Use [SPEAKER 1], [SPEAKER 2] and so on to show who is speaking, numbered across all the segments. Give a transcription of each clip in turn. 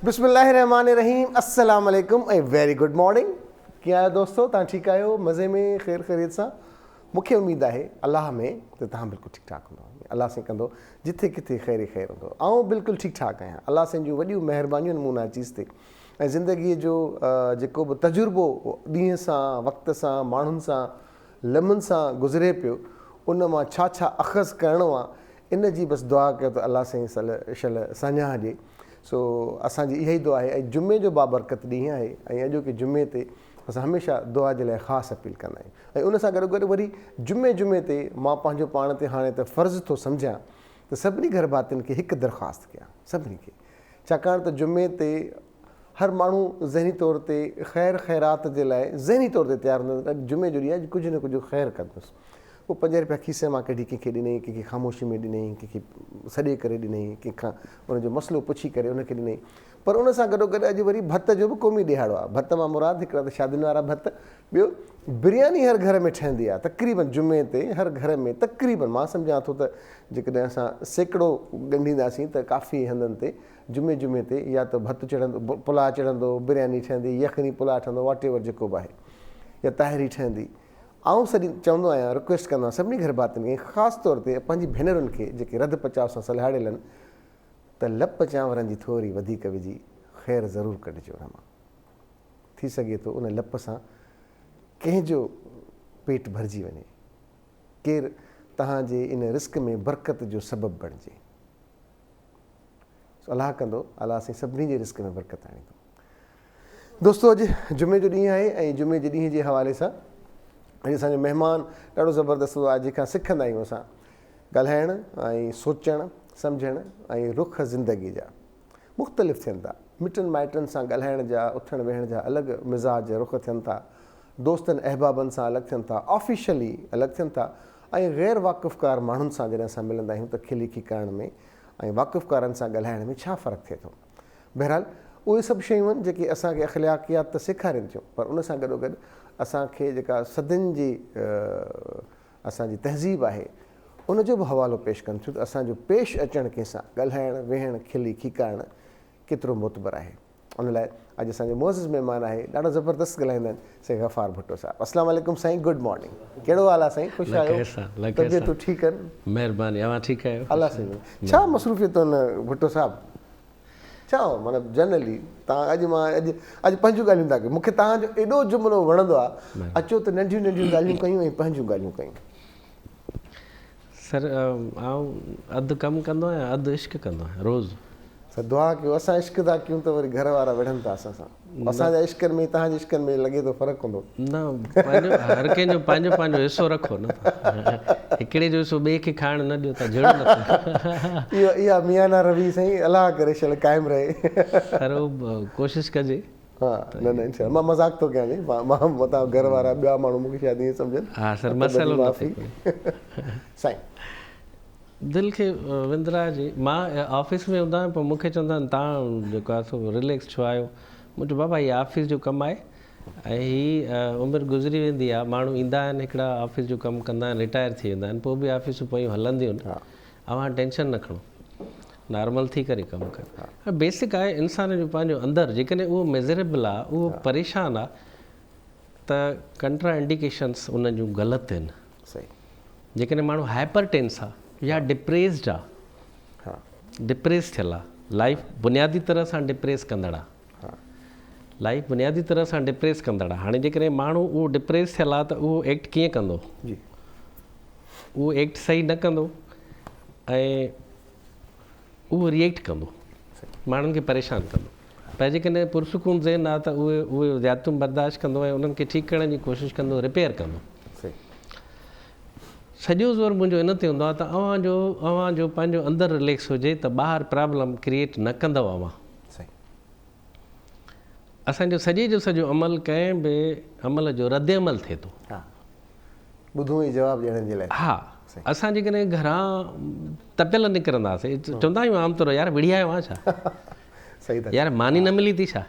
[SPEAKER 1] बिस्मिल्लाहिर्रहमानिर्रहीम, अस्सलाम वालेकुम ऐं वेरी गुड मॉर्निंग। कीअं आहियो दोस्तो? तव्हां ठीकु आहियो? मज़े में, ख़ैर ख़ैरियत सां? मूंखे उमेदु आहे अलाह में त तव्हां बिल्कुलु ठीकु ठाक हूंदो। अलाह साईं कंदो जिथे किथे ख़ैर ख़ैर हूंदो। ऐं बिल्कुलु ठीकु ठाक आहियां। अलाह साईं जूं वॾियूं महिरबानियूं मुना चीज़ ते ऐं ज़िंदगीअ जो जेको बि तजुर्बो ॾींहं सां, वक़्त सां, माण्हुनि सां, लम्हनि सां गुज़रे पियो, उन मां छा छा अख़ज़ करिणो आहे, इन जी बसि दुआ कयो त अलाह साईं शल सञा ॾिए। सो असांजी इहा ई दुआ आहे। ऐं जुमे जो बाबरकत ॾींहुं आहे ऐं अॼोके जुमे ते असां हमेशह दुआ जे लाइ ख़ासि अपील कंदा आहियूं। ऐं उन सां गॾोगॾु वरी जुमे ते मां पंहिंजो पाण ते हाणे त फ़र्ज़ु थो सम्झां त सभिनी घर भातियुनि खे हिकु दरख़्वास्त कयां, सभिनी खे। छाकाणि त जुमे ते हर माण्हू ज़हनी तौर ते ख़ैर ख़ैरात जे लाइ ज़हनी तौर ते तयारु हूंदो आहे। जुमे जो ॾींहुं आहे, कुझु न कुझु ख़ैर कंदुसि। पोइ 5 रुपया खीसे मां कढी कंहिंखे ॾिनई, कंहिंखे ख़ामोशी में ॾिनई, कंहिंखे सॾे करे ॾिनई, कंहिंखां उनजो मसइलो पुछी करे उनखे ॾिनई। पर उन सां गॾोगॾु अॼु वरी भत जो बि क़ौमी ॾिहाड़ो आहे। भत मां मुराद हिकिड़ा त शादियुनि वारा भत, ॿियो बिरयानी हर घर में ठहंदी आहे तक़रीबन जुमे ते। हर घर में तक़रीबन मां सम्झां थो त जेकॾहिं असां सैकड़ो ॻंढींदासीं त काफ़ी हंधनि ते जुमे ते या त भत चढ़ंदो, पुलाउ चढ़ंदो, बिरयानी ठहंदी, यखनी पुलाउ ठहंदो, वॉट एवर जेको बि आहे, या ताहिरी ठहंदी। आउं सॼी चवंदो आहियां, रिक्वेस्ट कंदो आहियां सभिनी घर भातियुनि खे, ख़ासि तौर ते पंहिंजी भेनरुनि खे जेके रध पचाव सां सलाहियल आहिनि, त लप चांवरनि जी थोरी वधीक विझी ख़ैर ज़रूरु कढिजो हुन मां। थी सघे थो उन लप सां कंहिंजो पेट भरिजी वञे, केरु तव्हांजे इन रिस्क में बरकत जो सबबु बणिजे। अलाह कंदो, अलाह साईं सभिनी जे रिस्क में बरकत आणींदो। दोस्तो, अॼु जुमे जो ॾींहुं आहे ऐं जुमे जे ॾींहं जे हवाले सां अॼु असांजो महिमान ॾाढो ज़बरदस्तु आहे, जंहिंखां सिखंदा आहियूं असां ॻाल्हाइणु ऐं सोचणु सम्झणु ऐं रुख ज़िंदगी जा मुख़्तलिफ़ थियनि था। मिटनि माइटनि सां ॻाल्हाइण जा, उथण वेहण जा अलॻि मिज़ाज रुख थियनि था, दोस्तनि अहबाबनि सां अलॻि थियनि था, ऑफिशियली अलॻि थियनि था, ऐं ग़ैर वाक़ुफ़कार माण्हुनि सां जॾहिं असां मिलंदा आहियूं त खिली खिकाइण में ऐं वाक़ुफ़कारनि सां ॻाल्हाइण में छा फ़र्क़ु थिए थो। बहरहाल उहे सभु शयूं आहिनि जेके असांखे अख़लाक़ियात त सेखारनि थियूं, पर उन सां गॾोगॾु असांखे जेका सदियुनि जी असांजी तहज़ीब आहे उनजो बि हवालो पेश कनि थियूं त असांजो पेश अचणु कंहिंसां ॻाल्हाइणु वेहणु खिली खिकाइणु केतिरो मोतबर आहे। उन लाइ अॼु असांजो मोज़िज़ महिमान आहे, ॾाढो ज़बरदस्तु ॻाल्हाईंदा आहिनि, साईं गफ़ार भुट्टो साहिबु। अस्सलाम वालेकुम साईं, गुड मॉर्निंग। कहिड़ो हाल आहे साईं? ख़ुशि आहियो? तबियतूं ठीकु आहिनि?
[SPEAKER 2] महिरबानी, अवां ठीकु आहियो?
[SPEAKER 1] अलाह साईं। छा मसरूफ़ियतूं आहिनि भुट्टो साहिबु? छा मतिलबु जनरली तव्हां अॼु पंहिंजूं ॻाल्हियूं था कयो। मूंखे तव्हांजो एॾो जुमिलो वणंदो आहे, अचो त नंढियूं नंढियूं ॻाल्हियूं कयूं ऐं पंहिंजूं ॻाल्हियूं कयूं।
[SPEAKER 2] सर, आउं अधु कमु कंदो आहियां, अधु इश्क कंदो आहियां रोज़ु।
[SPEAKER 1] सर दुआ कयो, असां इश्क था कयूं त वरी घर वारा विढ़नि था असां सां। असांजा इश्कनि में तव्हांजे इश्कनि में लॻे थो फ़र्क़ु हूंदो
[SPEAKER 2] न। पंहिंजो हर कंहिंजो पंहिंजो पंहिंजो हिसो रखो न, हिकिड़े जो हिसो ॿिए खे खाइणु न ॾियो, त जुड़ो न।
[SPEAKER 1] इहा मियाना रवि साईं, अलाह करे शल क़ाइमु रहे।
[SPEAKER 2] सर उहो कोशिशि कजे।
[SPEAKER 1] हा, न इंशाअल्लाह, मां मज़ाक थो कयां नी, मां मतां घर वारा ॿिया माण्हू मूंखे शायदि ईअं सम्झनि।
[SPEAKER 2] हा सर, मसालो
[SPEAKER 1] माफ़ी साईं।
[SPEAKER 2] दिलि खे विंदराइजे। मां ऑफिस में हूंदा आहियां, पोइ मूंखे चवंदा आहिनि तव्हां जेको आहे सो रिलैक्स छो आहियो। मुंहिंजो बाबा हीअ ऑफिस जो कमु आहे ऐं हीअ उमिरि गुज़री वेंदी आहे। माण्हू ईंदा आहिनि, हिकिड़ा ऑफिस जो कमु कंदा आहिनि, रिटायर थी वेंदा आहिनि, पोइ बि ऑफिसूं पयूं हलंदियूं आहिनि। अवां टेंशन न खणो, नॉर्मल थी करे कमु कयो। बेसिक आहे इंसान जो पंहिंजो अंदरि जेकॾहिं उहो मेज़रेबल आहे, उहो परेशान आहे, त कंट्रा इंडिकेशन्स उन जूं ग़लति आहिनि।
[SPEAKER 1] सही।
[SPEAKER 2] जेकॾहिं माण्हू हाइपर टेंस आहे या डिप्रेस्ड आहे, डिप्रेस थियल आहे, लाइफ बुनियादी तरह सां डिप्रेस कंदड़ आहे, लाइफ बुनियादी तरह सां डिप्रेस कंदड़ आहे। हाणे जेकॾहिं माण्हू उहो डिप्रेस थियल आहे त उहो एक्ट कीअं कंदो? उहो एक्ट सही न कंदो ऐं उहो रिएक्ट कंदो, माण्हुनि खे परेशान कंदो। पर जेकॾहिं पुरसुकून ज़हन आहे त उहे ज़्यादतियूं बर्दाश्त कंदो ऐं उन्हनि खे ठीकु करण जी कोशिशि कंदो, रिपेयर कंदो। सॼो ज़ोर मुंहिंजो इन ते हूंदो आहे त अव्हांजो पंहिंजो अंदरि रिलैक्स हुजे त ॿाहिरि प्रॉब्लम क्रिएट न कंदव अव्हां। असांजो सॼे जो सॼो अमल कंहिं बि अमल जो रद्द अमल थिए थो।
[SPEAKER 1] ॿुधूं ऐं जवाबु ॾियण जे लाइ।
[SPEAKER 2] हा, असां जेकॾहिं घरां तपियल निकिरंदासीं, चवंदा आहियूं आमतौर यार विढ़ी आयो आहे छा? सही यार, मानी न मिली थी छा?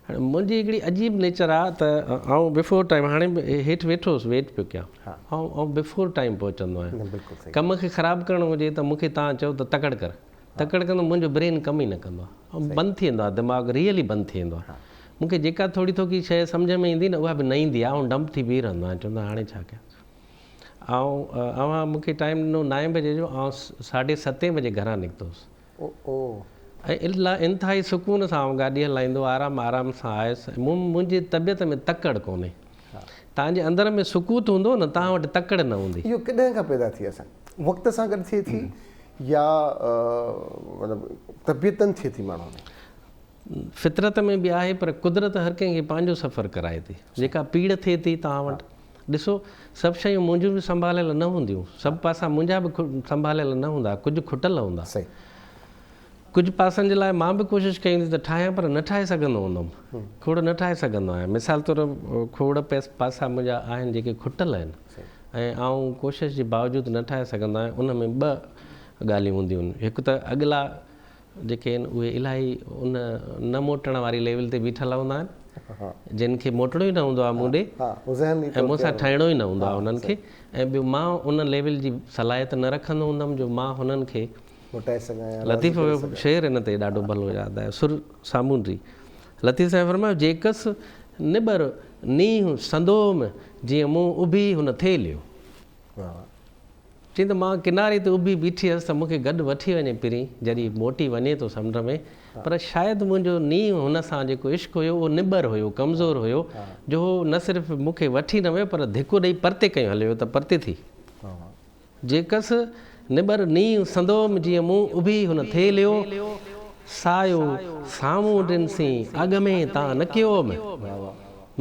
[SPEAKER 2] हाणे मुंहिंजी हिकिड़ी अजीब नेचर आहे त आउं बिफोर टाइम, हाणे हेठि वेठो हुउसि, वेट पियो कयां, ऐं बिफोर टाइम पहुचंदो आहियां। कम खे ख़राबु करिणो हुजे त मूंखे तव्हां चओ त तकड़ि कर, तकड़ कंदो मुंहिंजो ब्रेन कम ई न कंदो आहे ऐं बंदि थी वेंदो आहे दिमाग़ु रियली बंदि थी वेंदो आहे मूंखे जेका थोरी थोरी शइ सम्झ में ईंदी न उहा बि न ईंदी आहे ऐं डंप थी बीह रहंदो आहे चवंदो हाणे छा कयां ऐं अवां मूंखे टाइम ॾिनो 9 बजे जो ऐं 7:30 बजे घरां निकितोसि ऐं इंतिहाई सुकून सां गाॾी हलाईंदो आराम सां आयुसि मुंहिंजी तबियत में तकड़ कोन्हे तव्हांजे अंदर में सुकूत हूंदो न तव्हां वटि तकड़ न हूंदी
[SPEAKER 1] इहो कॾहिं खां पैदा थी असां वक़्त सां गॾु थिए थी या मतिलबु तबियतनि थिए थी माण्हू में
[SPEAKER 2] फितरत में बि आहे पर कुदरत हर कंहिंखे पंहिंजो सफ़र कराए थी जेका पीड़ थिए थी तव्हां वटि ॾिसो सभु शयूं मुंहिंजूं बि संभालियल न हूंदियूं सभु पासा मुंहिंजा बि संभालियल न हूंदा कुझु खुटल हूंदा
[SPEAKER 1] सही
[SPEAKER 2] कुझु पासनि जे लाइ मां बि कोशिशि कई हूंदी त ठाहियां पर न ठाहे सघंदो हूंदुमि खोड़ न ठाहे सघंदो आहियां मिसाल तौरु खोड़ पासा मुंहिंजा आहिनि जेके खुटल आहिनि ऐं आउं कोशिशि जे बावजूदि न ठाहे सघंदो आहियां उन में 2 ॻाल्हियूं हूंदियूं आहिनि हिकु त अॻिला जेके आहिनि उहे इलाही उन न मोटण वारी लेवल ते बीठल हूंदा आहिनि जिन खे मोटणो ई न हूंदो आहे मूं ॾे ऐं मूंसां ठाहिणो ई न हूंदो आहे उन्हनि खे ऐं ॿियो मां उन लेवल जी सलाहियत न रखंदो हूंदुमि जो मां हुननि खे
[SPEAKER 1] मोटाए सघां
[SPEAKER 2] लतीफ़ जो शेर हिन ते ॾाढो भलो यादि आहे सुर सामूंडी लतीफ़ साहिब फरमायो जेकसि निबर नींहुं संदोम जीअं मूं उभी हुन थे लियो चई त मां किनारे ते उभी बीठी हुअसि त मूंखे गॾु वठी वञे पहिरीं जॾहिं मोटी वञे थो समुंड में पर शायदि मुंहिंजो नींहुं हुन सां जेको इश्क़ु हुयो उहो निबर हुयो कमज़ोर हुयो जो न सिर्फ़ु मूंखे वठी न वियो पर धिको ॾेई परते कयूं हलियो त परते थी जेकसि निबर नींहुं संदोम जीअं मूं उभी हुन थे लियो सायो साम्हूं ॾिनसीं अॻ में तव्हां न कयो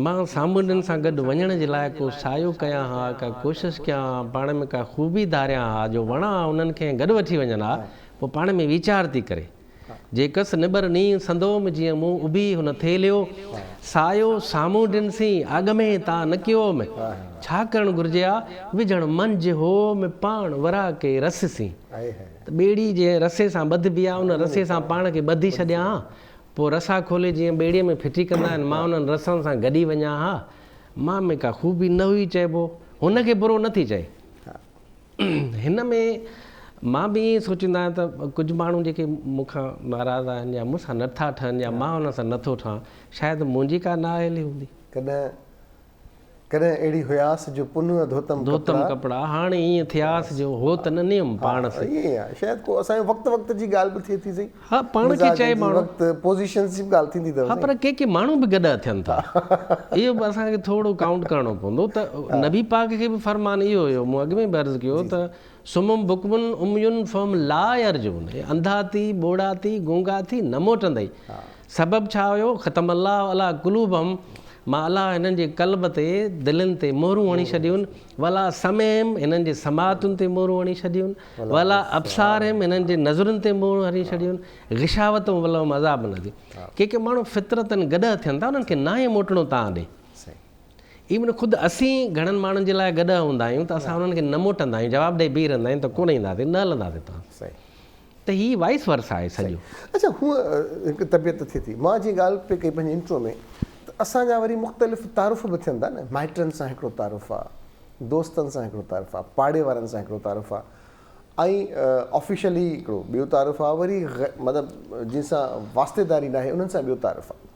[SPEAKER 2] मां साम्हूं सां गॾु वञण जे लाइ को सायो कयां हा का कोशिशि कयां पाण में का ख़ूबी धारियां हा जो वणा उन्हनि खे गॾु वठी वञनि हा पोइ पाण में वीचार थी करे जेकसि निबर नींहुं संदोम जीअं मूं उभी हुन थे लियो सायो साम्हूं ॾिनसीं अॻ में तव्हां न कयो छा करणु घुरिजे आहे विझणु मंझि हो में पाण वरा के रससी त ॿेड़ी जे रसे सां ॿधिबी आहे उन रसे सां पाण खे ॿधी छॾियां हा पोइ रसा खोले जीअं ॿेड़ीअ में फिटी कंदा आहिनि मां उन्हनि रसनि सां गॾी वञा हा मां में का ख़ूबी न हुई चइबो हुनखे बुरो नथी चए हिन में मां बि ईअं सोचींदो आहियां त कुझु माण्हू जेके मूंखां नाराज़ आहिनि या मूंसां नथा ठहनि या मां हुन सां नथो ठहां शायदि मुंहिंजी का नाअहली हूंदी
[SPEAKER 1] कॾहिं अहिड़ी हुयासि जो पुनः धोतम
[SPEAKER 2] कपिड़ा हाणे ईअं थियासि जो हो त न नियम पाण सां
[SPEAKER 1] शायदि को असांजो वक़्त जी ॻाल्हि बि थिए थी सही
[SPEAKER 2] हा पाण खे चए माण्हू
[SPEAKER 1] पोज़ीशन्स जी ॻाल्हि थींदी अथव
[SPEAKER 2] हा पर के माण्हू बि गॾु थियनि था इहो बि असांखे थोरो काउंट करिणो पवंदो त नबी पाक खे बि फ़रमान इहो हुयो मूं अॻु में बि अर्ज़ु कयो त सुम्हम बुकमुन उमयुन फम ला अर्जुन अंधा थी ॿोड़ा थी गूंगा थी न मोटंदई सबबु छा हुयो ख़तम अलाह अला कुलूबम मां अलाह हिननि जे क़ल्ब ते दिलनि ते मोहरूं हणी छॾियूं वला समेम हिननि जे समातुनि ते मोहरूं हणी छॾियूं वला अबसारम हिननि जे नज़रुनि ते मोहरूं हणी छॾियूं गिशावतूं वला मज़ाब न थी के माण्हू फितरतनि गॾु थियनि था उन्हनि खे ना ई मोटणो तव्हां ॾे इवन ख़ुदि असीं घणनि माण्हुनि जे लाइ गॾु हूंदा आहियूं त असां उन्हनि खे न मोटंदा आहियूं जवाबु ॾेई बीह रहंदा आहियूं त कोन ईंदासीं न हलंदासीं तव्हां त हीअ वाइस वर्सा आहे सॼो
[SPEAKER 1] अच्छा हूअं हिकु तबियत थिए थी मां जीअं ॻाल्हि पे कई पंहिंजे इंट्रो में त असांजा वरी मुख़्तलिफ़ तारुफ़ बि थियनि था न माइटनि सां हिकिड़ो तारुफ़ आहे दोस्तनि सां हिकिड़ो तारुफ़ आहे पाड़े वारनि सां हिकिड़ो तारुफ़ आहे ऐं ऑफिशियली हिकिड़ो ॿियो तारुफ़ आहे वरी मतिलबु जंहिंसां वास्तेदारी न आहे उन्हनि सां ॿियो तारुफ़ आहे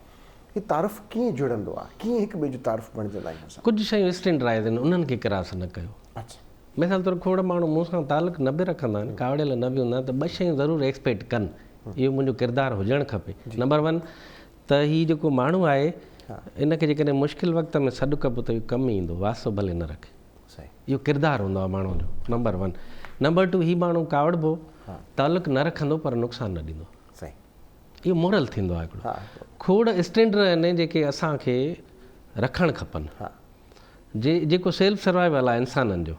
[SPEAKER 1] हीअ तारुफ़ कीअं जुड़ंदो आहे कीअं हिक ॿिए जो तारुफ़ बणिजंदा आहियूं असां
[SPEAKER 2] कुझु शयूं स्टैंडर्डाइज़ आहिनि उन्हनि खे क्रास न कयो
[SPEAKER 1] अच्छा
[SPEAKER 2] मिसाल तौरु खोड़ माण्हू मूंसां तालुक न बि रखंदा आहिनि कावड़ियल न बि हूंदा आहिनि त 2 शयूं ज़रूरु एक्सपेक्ट कनि इहो मुंहिंजो किरदारु हुजणु खपे नंबर 1 त हीअ जेको माण्हू आहे इनखे जेकॾहिं मुश्किल वक़्त में सॾु कबो त इहो कमु ईंदो वास्तो भले न रखे इहो किरदारु हूंदो आहे माण्हू जो नंबर 1 नंबर 2 हीउ माण्हू कावड़बो तालुक न रखंदो पर नुक़सानु न ॾींदो इहो मोरल थींदो आहे हिकिड़ो खोड़ स्टैंडर्ड आहिनि जेके असांखे रखणु खपनि जेको सेल्फ सर्वाइवल आहे इंसाननि जो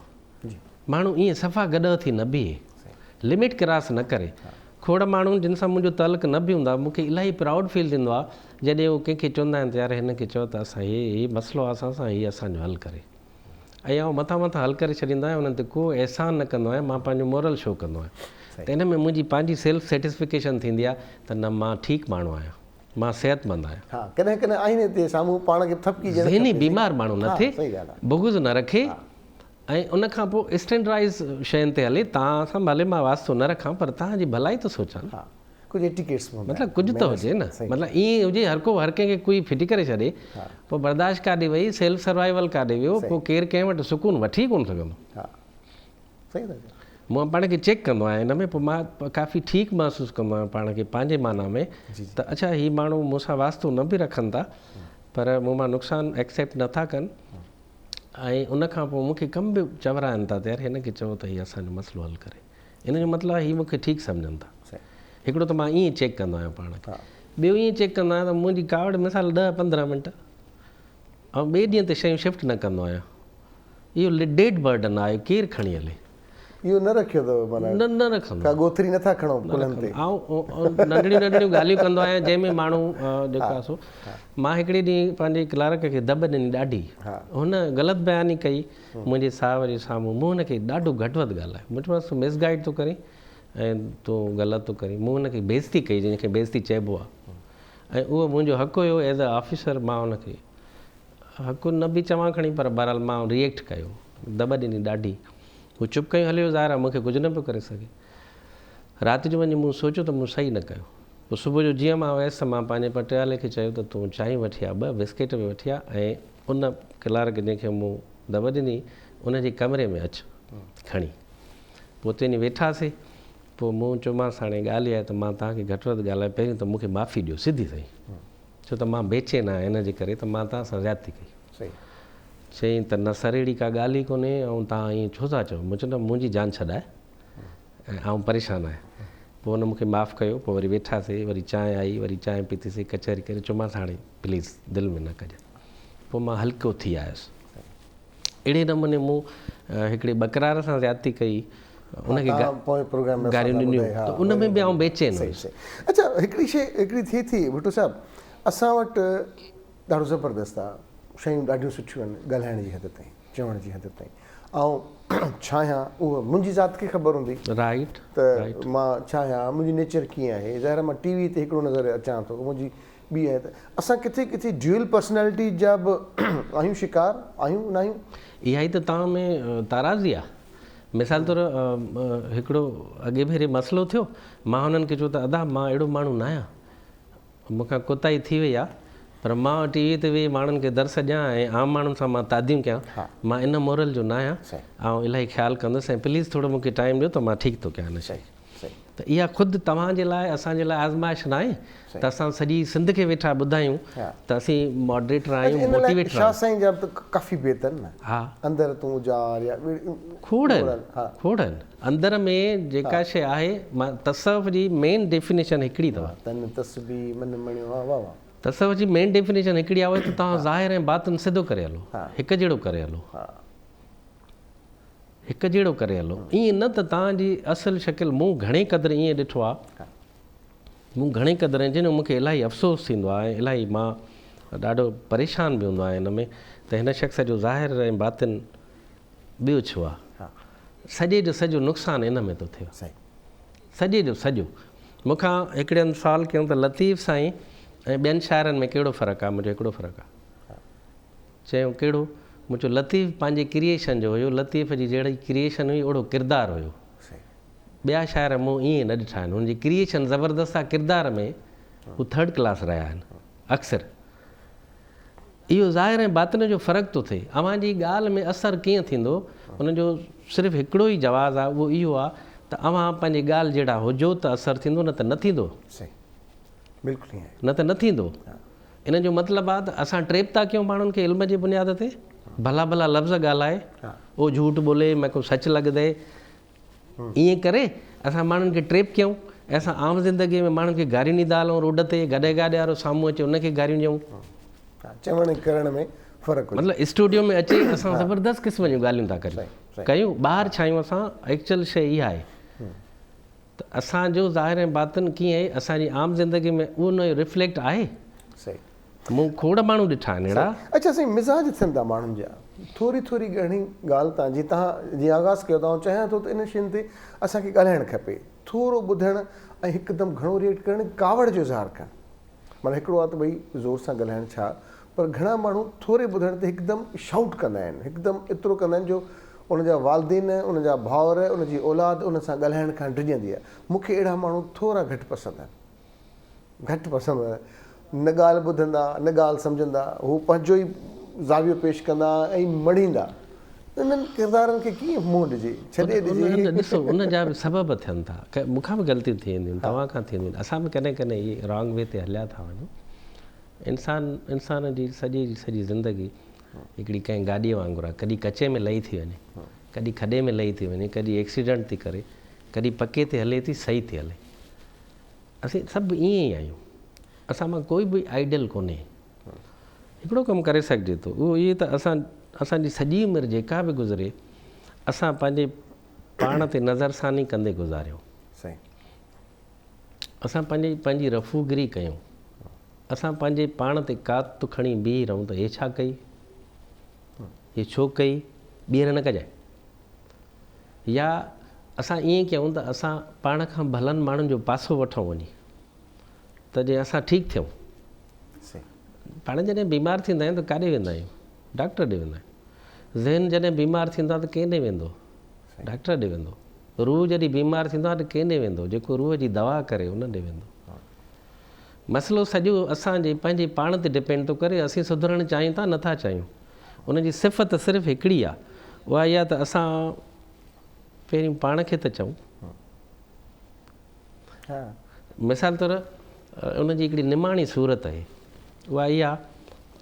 [SPEAKER 2] माण्हू ईअं सफ़ा गॾु थी न बीहे लिमिट क्रास न करे खोड़ माण्हू जिन सां मुंहिंजो तालुक न बि हूंदो आहे मूंखे इलाही प्राउड फील थींदो आहे जॾहिं उहो कंहिंखे चवंदा आहिनि त यार हिन खे चओ त असां हीअ मसइलो आहे असां सां हीअ असांजो हल करे ऐं आउं मथां हल करे छॾींदो आहियां उन्हनि ते को अहसान न कंदो आहियां मां पंहिंजो मोरल शो कंदो आहियां त हिन में मुंहिंजी पंहिंजी सेल्फ सेटिस्फिकेशन थींदी आहे त न मां ठीकु माण्हू आहियां मां सिहतमंद आहियां
[SPEAKER 1] कॾहिं कॾहिं आईने ते साम्हूं पाण खे थपकी ज़हनी
[SPEAKER 2] बीमार माण्हू न थिए बुग़ुज़ न रखे ऐं उन खां पोइ स्टैंडर्डाइज़ शयुनि ते हले तव्हां सां भले मां वास्तो न रखां पर तव्हांजी भलाई त सोचां न।
[SPEAKER 1] हा, कुझु एटिकेट्स
[SPEAKER 2] मतिलबु कुझु त हुजे न, मतिलबु ईअं हुजे हर कंहिंखे कोई फिटी करे छॾे पोइ बर्दाश्त काॾे वई, सेल्फ सर्वाइवल काॾे वियो, पोइ केरु कंहिं वटि सुकून वठी कोन सघंदो।
[SPEAKER 1] हा सही था चओ।
[SPEAKER 2] मां पाण खे चेक कंदो आहियां हिन में, पोइ मां काफ़ी ठीकु महसूसु कंदो आहियां पाण खे पंहिंजे माना में त अच्छा हीअ माण्हू मूंसां वास्तो न बि रखनि था पर मूं मां नुक़सानु एक्सेप्ट नथा कनि ऐं उन खां पोइ मूंखे कम बि चवराइनि था त यार हिन खे चओ त हीअ असांजो मसइलो हल करे, इन जो मतिलबु आहे हीअ मूंखे ठीकु सम्झनि था। हिकिड़ो त मां ईअं चेक कंदो आहियां पाण खे, ॿियो ईअं चेक कंदो आहियां त मुंहिंजी कावड़ मिसाल 10-15 मिंट ऐं ॿिए ॾींहं ते शयूं शिफ्ट न कंदो आहियां। इहो डेड बर्डन आहे, केरु खणी हले,
[SPEAKER 1] इहो न रखियो अथव माना
[SPEAKER 2] न रखंदो,
[SPEAKER 1] का गोथरी नथा खणो कुलनि ते।
[SPEAKER 2] ऐं नंढड़ियूं नंढड़ियूं ॻाल्हियूं कंदो आहियां जंहिंमें माण्हू जेको आहे सो मां हिकिड़े ॾींहुं पंहिंजे क्लार्क खे दॿ ॾिनी ॾाढी, हुन ग़लति बयानी कई मुंहिंजे साहब जे साम्हूं, मूं हुनखे ॾाढो घटि वधि ॻाल्हायो, मुंहिंजो तूं मिसगाइड थो करीं ऐं तूं ग़लति थो करीं, मूं हुनखे बेइज़ती कई जंहिंखे बेइज़ती चइबो आहे ऐं उहो मुंहिंजो हक़ु हुयो एज़ अ ऑफिसर, मां हुनखे हक़ु न बि चवां खणी पर बहरहाल मां रिएक्ट कयो, दॿ ॾिनी ॾाढी, हू चुप कयूं हलियो, ज़ाहिर आहे मूंखे कुझु न पियो करे सघे। राति जो वञी मूं सोचियो त मूं सही न कयो, पोइ सुबुह जो जीअं मां वियसि मां पंहिंजे पटियाले खे चयो त तूं चांहि वठी आ, 2 बिस्किट बि वठी आ ऐं उन क्लार्क जंहिंखे मूं दॿ ॾिनी उनजे कमरे में अचु खणी, पोइ उते वञी वेठासीं, पोइ मूं चयोमांसि हाणे ॻाल्हि आहे त मां तव्हांखे घटि वधि ॻाल्हाए, पहिरियों त मूंखे माफ़ी ॾियो सिधी सही, छो त मां बेचैन आहियां हिन जे करे त मां तव्हां सां ज़्यादती कई। चईं त न सर अहिड़ी का ॻाल्हि ई कोन्हे ऐं तव्हां ईअं छो था चओ, मूं चयो न मुंहिंजी जान छॾाए ऐं आउं परेशानु आहियां। पोइ हुन मूंखे माफ़ु कयो, पोइ वरी वेठासीं, वरी चांहि आई, वरी चांहि पीतीसीं, कचहरी करे, चयोमांसि हाणे प्लीज़ दिलि में न कजांइ, पोइ मां हल्को थी आयुसि। अहिड़े नमूने मूं हिकिड़े बकरार सां ज़्यादती कई, उनखे गारियूं ॾिनियूं त उन में बि आउं बेचैन हुयुसि।
[SPEAKER 1] अच्छा हिकिड़ी शइ हिकिड़ी थिए थी भुट्टो साहिबु, असां वटि ॾाढो ज़बरदस्तु आहे, शयूं ॾाढियूं सुठियूं आहिनि ॻाल्हाइण जी हद ताईं, चवण जी हद ताईं, ऐं छा आहियां उहो मुंहिंजी ज़ात खे ख़बर हूंदी
[SPEAKER 2] राइट
[SPEAKER 1] त मां छा आहियां, मुंहिंजी नेचर कीअं आहे, ज़ाहिर मां टीवी ते हिकिड़ो नज़र अचां थो, मुंहिंजी ॿी आहे त असां किथे किथे ड्यूअल पर्सनैलिटी जा बि आहियूं शिकार, आहियूं न आहियूं?
[SPEAKER 2] इहा ई त तव्हां में ताराज़ी आहे। मिसाल तौरु हिकिड़ो अॻे भेरे मसइलो थियो, मां हुननि खे चयो त अदा मां अहिड़ो माण्हू न आहियां, मूंखां कोताही थी वई आहे, पर मां टीवी ते वेही माण्हुनि खे दर्स ॾियां ऐं आम माण्हुनि सां मां तादियूं कयां, मां इन मोरल जो न आहियां ऐं इलाही ख़्यालु कंदुसि ऐं प्लीज़ थोरो मूंखे टाइम ॾियो त मां ठीकु थो कयां हिन शइ। त इहा ख़ुदि तव्हांजे लाइ असांजे लाइ आज़माइश न आहे त असां सॼी सिंध खे वेठा ॿुधायूं त असीं मॉडरेटर आहियूं, मोटिवेटर
[SPEAKER 1] शाह साईं जा त काफ़ी बहितर न,
[SPEAKER 2] हा
[SPEAKER 1] अंदरि तूं जार या
[SPEAKER 2] खोड़ आहिनि अंदरि में जेका शइ आहे, मां तसव्वुफ़ जी मेन डेफिनेशन हिकिड़ी अथव,
[SPEAKER 1] तन तस्बीह मन मणियो, वाह वाह वाह,
[SPEAKER 2] तसव्वुफ़ जी मेन डेफिनेशन हिकिड़ी आहे त तव्हां ज़ाहिर ऐं बातिन सिधो करे हलो, हिकु जहिड़ो करे हलो, हिकु जहिड़ो करे हलो, ईअं न त तव्हांजी असुलु शकिल, मूं घणे क़दुरु ईअं ॾिठो आहे, मूं घणे क़दुरु जिन जो मूंखे इलाही अफ़सोस थींदो आहे, इलाही मां ॾाढो परेशान बि हूंदो आहियां हिन में त हिन शख़्स जो ज़ाहिर ऐं बातिन ॿियो छो आहे, सॼे जो सॼो नुक़सानु इन में थो थिए, सॼे जो सॼो। मूंखां हिकिड़े हंधि सुवालु कयूं त लतीफ़ साईं ऐं ॿियनि शाइरनि में कहिड़ो फ़र्क़ु आहे, मुंहिंजो हिकिड़ो फ़र्क़ु आहे, चयूं कहिड़ो, मूं चयो लतीफ़ पंहिंजे क्रिएशन जो हुयो, लतीफ़ जी जहिड़ी क्रिएशन हुई ओहिड़ो किरदारु हुयो, ॿिया शाइर मूं ईअं न ॾिठा आहिनि, हुनजी क्रिएशन ज़बरदस्त आहे, किरदार में हू 3rd क्लास रहिया आहिनि अक्सर। इहो ज़ाहिर ऐं बातिन जो फ़र्क़ु थो थिए, अव्हांजी ॻाल्हि में असरु कीअं थींदो, हुनजो सिर्फ़ु हिकिड़ो ई जवाबु आहे, उहो इहो आहे त अव्हां पंहिंजी ॻाल्हि जहिड़ा हुजो त असरु थींदो, न त न थींदो,
[SPEAKER 1] बिल्कुलु
[SPEAKER 2] न त न थींदो। इन जो मतिलबु आहे त असां ट्रेप था कयूं माण्हुनि खे इल्म जे बुनियाद ते, भला भला लफ़्ज़ ॻाल्हाए, ओ झूठ बोले मैं को सच लॻ दे, ईअं करे असां माण्हुनि खे ट्रेप कयूं ऐं असां आम ज़िंदगीअ में माण्हुनि खे गारियूं ॾींदा हलूं, रोड ते गॾे गाॾे वारो साम्हूं अचे उनखे गारियूं ॾियूं,
[SPEAKER 1] चवण करण में फ़र्क़ु,
[SPEAKER 2] मतिलबु स्टूडियो में अचे असां ज़बरदस्त क़िस्म जूं ॻाल्हियूं था कयूं, ॿाहिरि छायूं असां, एक्चुअल शइ इहा आहे त असांजो ज़ाहिर ऐं बातिन कीअं आहे, असांजी आम ज़िंदगी में उहो उनजो रिफ्लेक्ट आहे। मूं खोड़ माण्हू ॾिठा आहिनि अहिड़ा।
[SPEAKER 1] अच्छा साईं, मिज़ाज थियनि था माण्हुनि जा, थोरी थोरी घणी ॻाल्हि तव्हां जीअं जीअं आगाज़ कयो था, चाहियां थो त इन शयुनि ते असांखे ॻाल्हाइणु खपे, थोरो ॿुधणु ऐं हिकदमि घणो रिएक्ट करणु, कावड़ जो इज़हार करणु, माना हिकिड़ो आहे त भई ज़ोर सां ॻाल्हाइणु छा, पर घणा माण्हू थोरे ॿुधण ते हिकदमि शाउट कंदा आहिनि, हिकदमि एतिरो कंदा आहिनि जो उनजा वालदेन, उनजा भाउर, उनजी औलाद उन सां ॻाल्हाइण खां डिॼंदी आहे। मूंखे अहिड़ा माण्हू थोरा घटि पसंदि आहिनि, घटि पसंदि आहिनि। न ॻाल्हि ॿुधंदा, न ॻाल्हि सम्झंदा, हू पंहिंजो ई ज़ावियो पेश कंदा ऐं मढ़ींदा। इन्हनि किरदारनि खे कीअं मुंहुं ॾिजे, छॾे ॾिजे?
[SPEAKER 2] ॾिसो उन जा बि सबब थियनि था, मूंखां बि ग़लतियूं थी वेंदियूं, तव्हां खां थींदियूं, असां बि कॾहिं कॾहिं इहे रॉन्ग वे ते हलिया था वञूं। इंसान जी सॼी ज़िंदगी हिकिड़ी कंहिं गाॾीअ वांगुरु आहे, कॾहिं कचे में लही थी वञे, कॾहिं खॾे में लही थी वञे, कॾहिं एक्सीडेंट थी करे, कॾहिं पके ते हले थी, सही थी हले। असीं सभु ईअं ई आहियूं, असां मां कोई बि आइडियल कोन्हे। हिकिड़ो कमु करे सघिजे थो, उहो इहे त असांजी सॼी उमिरि जेका बि गुज़रे, असां पंहिंजे पाण ते नज़रसानी कंदे गुज़ारियूं।
[SPEAKER 1] सही।
[SPEAKER 2] असां पंहिंजी रफ़ूगिरी कयूं, असां पंहिंजे पाण ते कात खणी बीही रहूं त हे छा कई, हे छो कई, ॿीहर न कजांइ। या असां ईअं कयूं त असां पाण खां भलनि माण्हुनि जो पासो वठूं वञी, त जे असां ठीकु थियूं। पाण जॾहिं बीमार थींदा आहियूं त काॾे वेंदा आहियूं? डॉक्टर ॾे वेंदा आहियूं। ज़हन जॾहिं बीमार थींदो आहे त कंहिं ॾे वेंदो? डॉक्टर ॾे वेंदो। रूह जॾहिं बीमार थींदो आहे त कंहिं ॾे वेंदो? जेको रूह जी दवा करे उन ॾे वेंदो। मसइलो सॼो असांजे पंहिंजे पाण ते डिपेंड थो करे, असीं सुधरणु चाहियूं था नथा चाहियूं। उनजी सिफ़त सिर्फ़ु हिकिड़ी आहे, उहा इहा त असां पहिरीं पाण खे त चऊं। मिसाल तौरु उनजी हिकिड़ी निमाणी सूरत आहे, उहा इहा